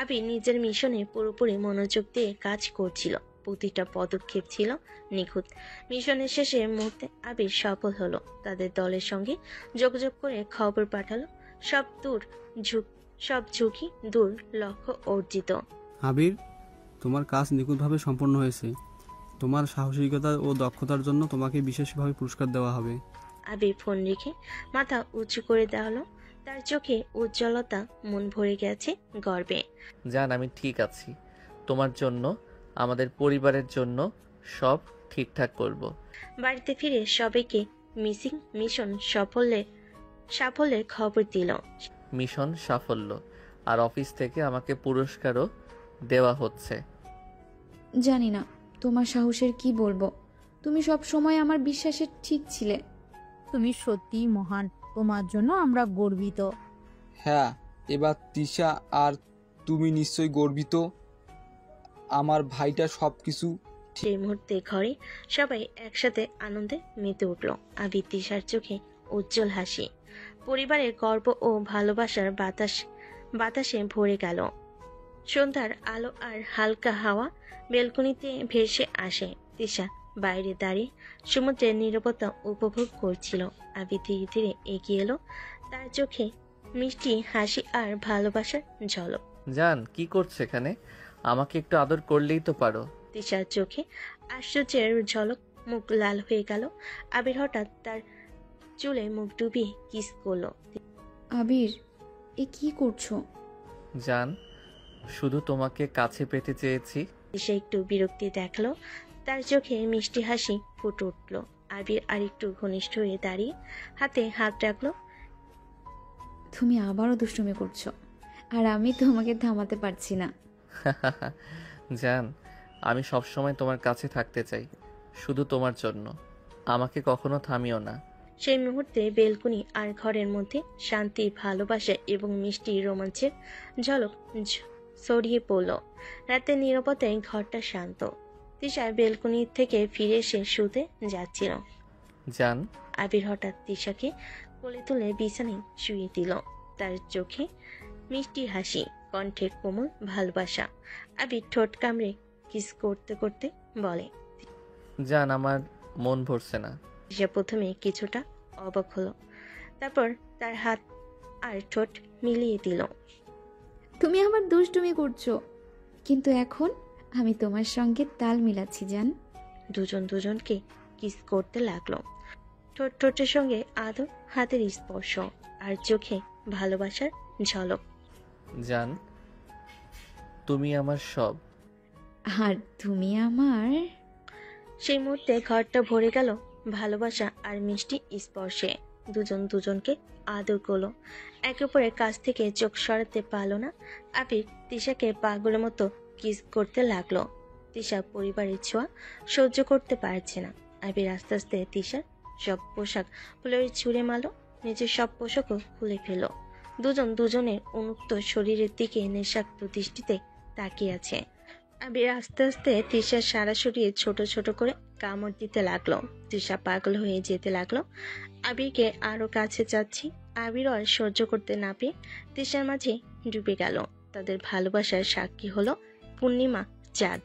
আবির নিজের মিশনে পুরোপুরি মনোযোগ দিয়ে কাজ করছিল। প্রতিটা পদক্ষেপ ছিল নিখুঁত। মিশনের শেষে মুহূর্তে আবির সফল হলো। তাদের দলের সঙ্গে যোগাযোগ করে খবর পাঠালো। সব ঝুঁকি দূর, লক্ষ্য অর্জিত। আবির, তোমার কাজ নিখুঁতভাবে সম্পন্ন হয়েছে। তোমার সাহসিকতা ও দক্ষতার জন্য তোমাকে বিশেষভাবে পুরস্কার দেওয়া হবে। আবির ফোন রেখে মাথা উঁচু করে দেওয়ালো। তার চোখে উজ্জ্বলতা, মন ভরে গেছে গর্বে। জান, আমি ঠিক আছি। তোমার জন্য, আমাদের পরিবারের জন্য সব ঠিকঠাক করব। বাড়িতে ফিরে সবাইকে মিশন সাফল্যের খবর দিল। মিশন সাফল্য, আর অফিস থেকে আমাকে পুরস্কারও দেওয়া হচ্ছে। জানি না তোমার সাহসের কি বলবো, তুমি সব সময় আমার বিশ্বাসের ঠিক ছিলে। তুমি সত্যিই মহান, তোমার জন্য আমরা গর্বিত। হ্যাঁ, এবার তিশা আর তুমি নিশ্চয়ই গর্বিত। আমার ভাইটা সব কিছু। সেই মুহূর্তে ঘরে সবাই একসাথে আনন্দে মেতে উঠল। আবির তিশার চোখে উজ্জ্বল হাসি, পরিবারের গর্ব ও ভালোবাসার বাতাসে ভরে গেল। সন্ধ্যার আলো আর হালকা হাওয়া বেলকনিতে ভেসে আসে। তিশা বাইরে দাঁড়িয়ে সমুদ্রের নীরবতা উপভোগ করছিল। আবির ধীরে ধীরে এগিয়ে এলো, তার চোখে মিষ্টি হাসি আর ভালোবাসার ঝলক। জান, কি করছে এখানে? আমাকে একটু আদর করলেই তো পারো। তিশার চোখে আশ্চর্যের ঝলক, মুখ লাল হয়ে গেল। আবির হঠাৎ তার চুলে মুখ ডুবিয়ে কিস করলো। আবির, এ কি করছো? জান, শুধু তোমাকে কাছে পেতে চেয়েছি। তিশা একটু বিরক্তি দেখলো, তার চোখে মিষ্টি হাসি ফুটে উঠল। আবির আর একটু ঘনিষ্ঠ হয়ে দাঁড়িয়ে হাতে হাত রাখলো। তুমি আবারও দুষ্টুমি করছো, আর আমি তোমাকে থামাতে পারছি না। জান, আমি সবসময় তোমার কাছে থাকতে চাই, শুধু তোমার জন্য। আমাকে কখনো থামিও না। সেই মুহূর্তে বেলকুনি আর ঘরের মধ্যে শান্তি, ভালোবাসা এবং মিষ্টি রোমাঞ্চের ঝলক ছড়িয়ে পড়ল। রাতের নীরবতায় ঘরটা শান্ত। তিশা বেলকুনি থেকে ফিরে এসে শুতে যাচ্ছিল। জান, আবির হঠাৎ তিশাকে কোলে তুলে বিছানায় শুয়ে দিল। তার চোখে মিষ্টি হাসি, কণ্ঠে কোমল ভালোবাসা। আবির ঠোঁট কামড়ে কিস করতে করতে বলে, জান, আমার মন ভরছে না। তিশা প্রথমে কিছুটা অবাক হলো, তারপর তার হাত আর ঠোঁট মিলিয়ে দিল। তুমি আমার দুষ্টুমি করছো, কিন্তু এখন আমি তোমার সঙ্গে তাল মিলাচ্ছি জান। দুজন দুজনকে কিস করতে লাগলো। ঠোঁটের সঙ্গে আদর, হাতের স্পর্শ আর চোখে ভালোবাসার ঝলক। জান, তুমি আমার সব। আর তুমি আমার। সেই মুহূর্তে ঘরটা ভরে গেল ভালোবাসা আর মিষ্টি স্পর্শে। দুজন দুজনকে আদর করলো, একে অপরের কাছ থেকে চোখ সরাতে পারলো না। আবির তিশাকে পাগলের মতো কিস করতে লাগলো। তিশা পরিবারের ছোঁয়া সহ্য করতে পারছে না। আবির আস্তে আস্তে তিশার সব পোশাক খুলে ছুঁড়ে মারলো, নিজের সব পোশাকও খুলে ফেললো। দুজন দুজনের উন্মুক্ত শরীরের দিকে নেশাক্ত দৃষ্টিতে তাকিয়ে আছে। আবির আস্তে আস্তে তিশার সারা শরীরে ছোট ছোট করে কামড় দিতে লাগলো। তিশা পাগল হয়ে যেতে লাগলো, আবিরকে আরো কাছে যাচ্ছি। আবির আর সহ্য করতে না পেয়ে তিশার মাঝে ডুবে গেল। তাদের ভালোবাসার সাক্ষী হলো পূর্ণিমা চাঁদ।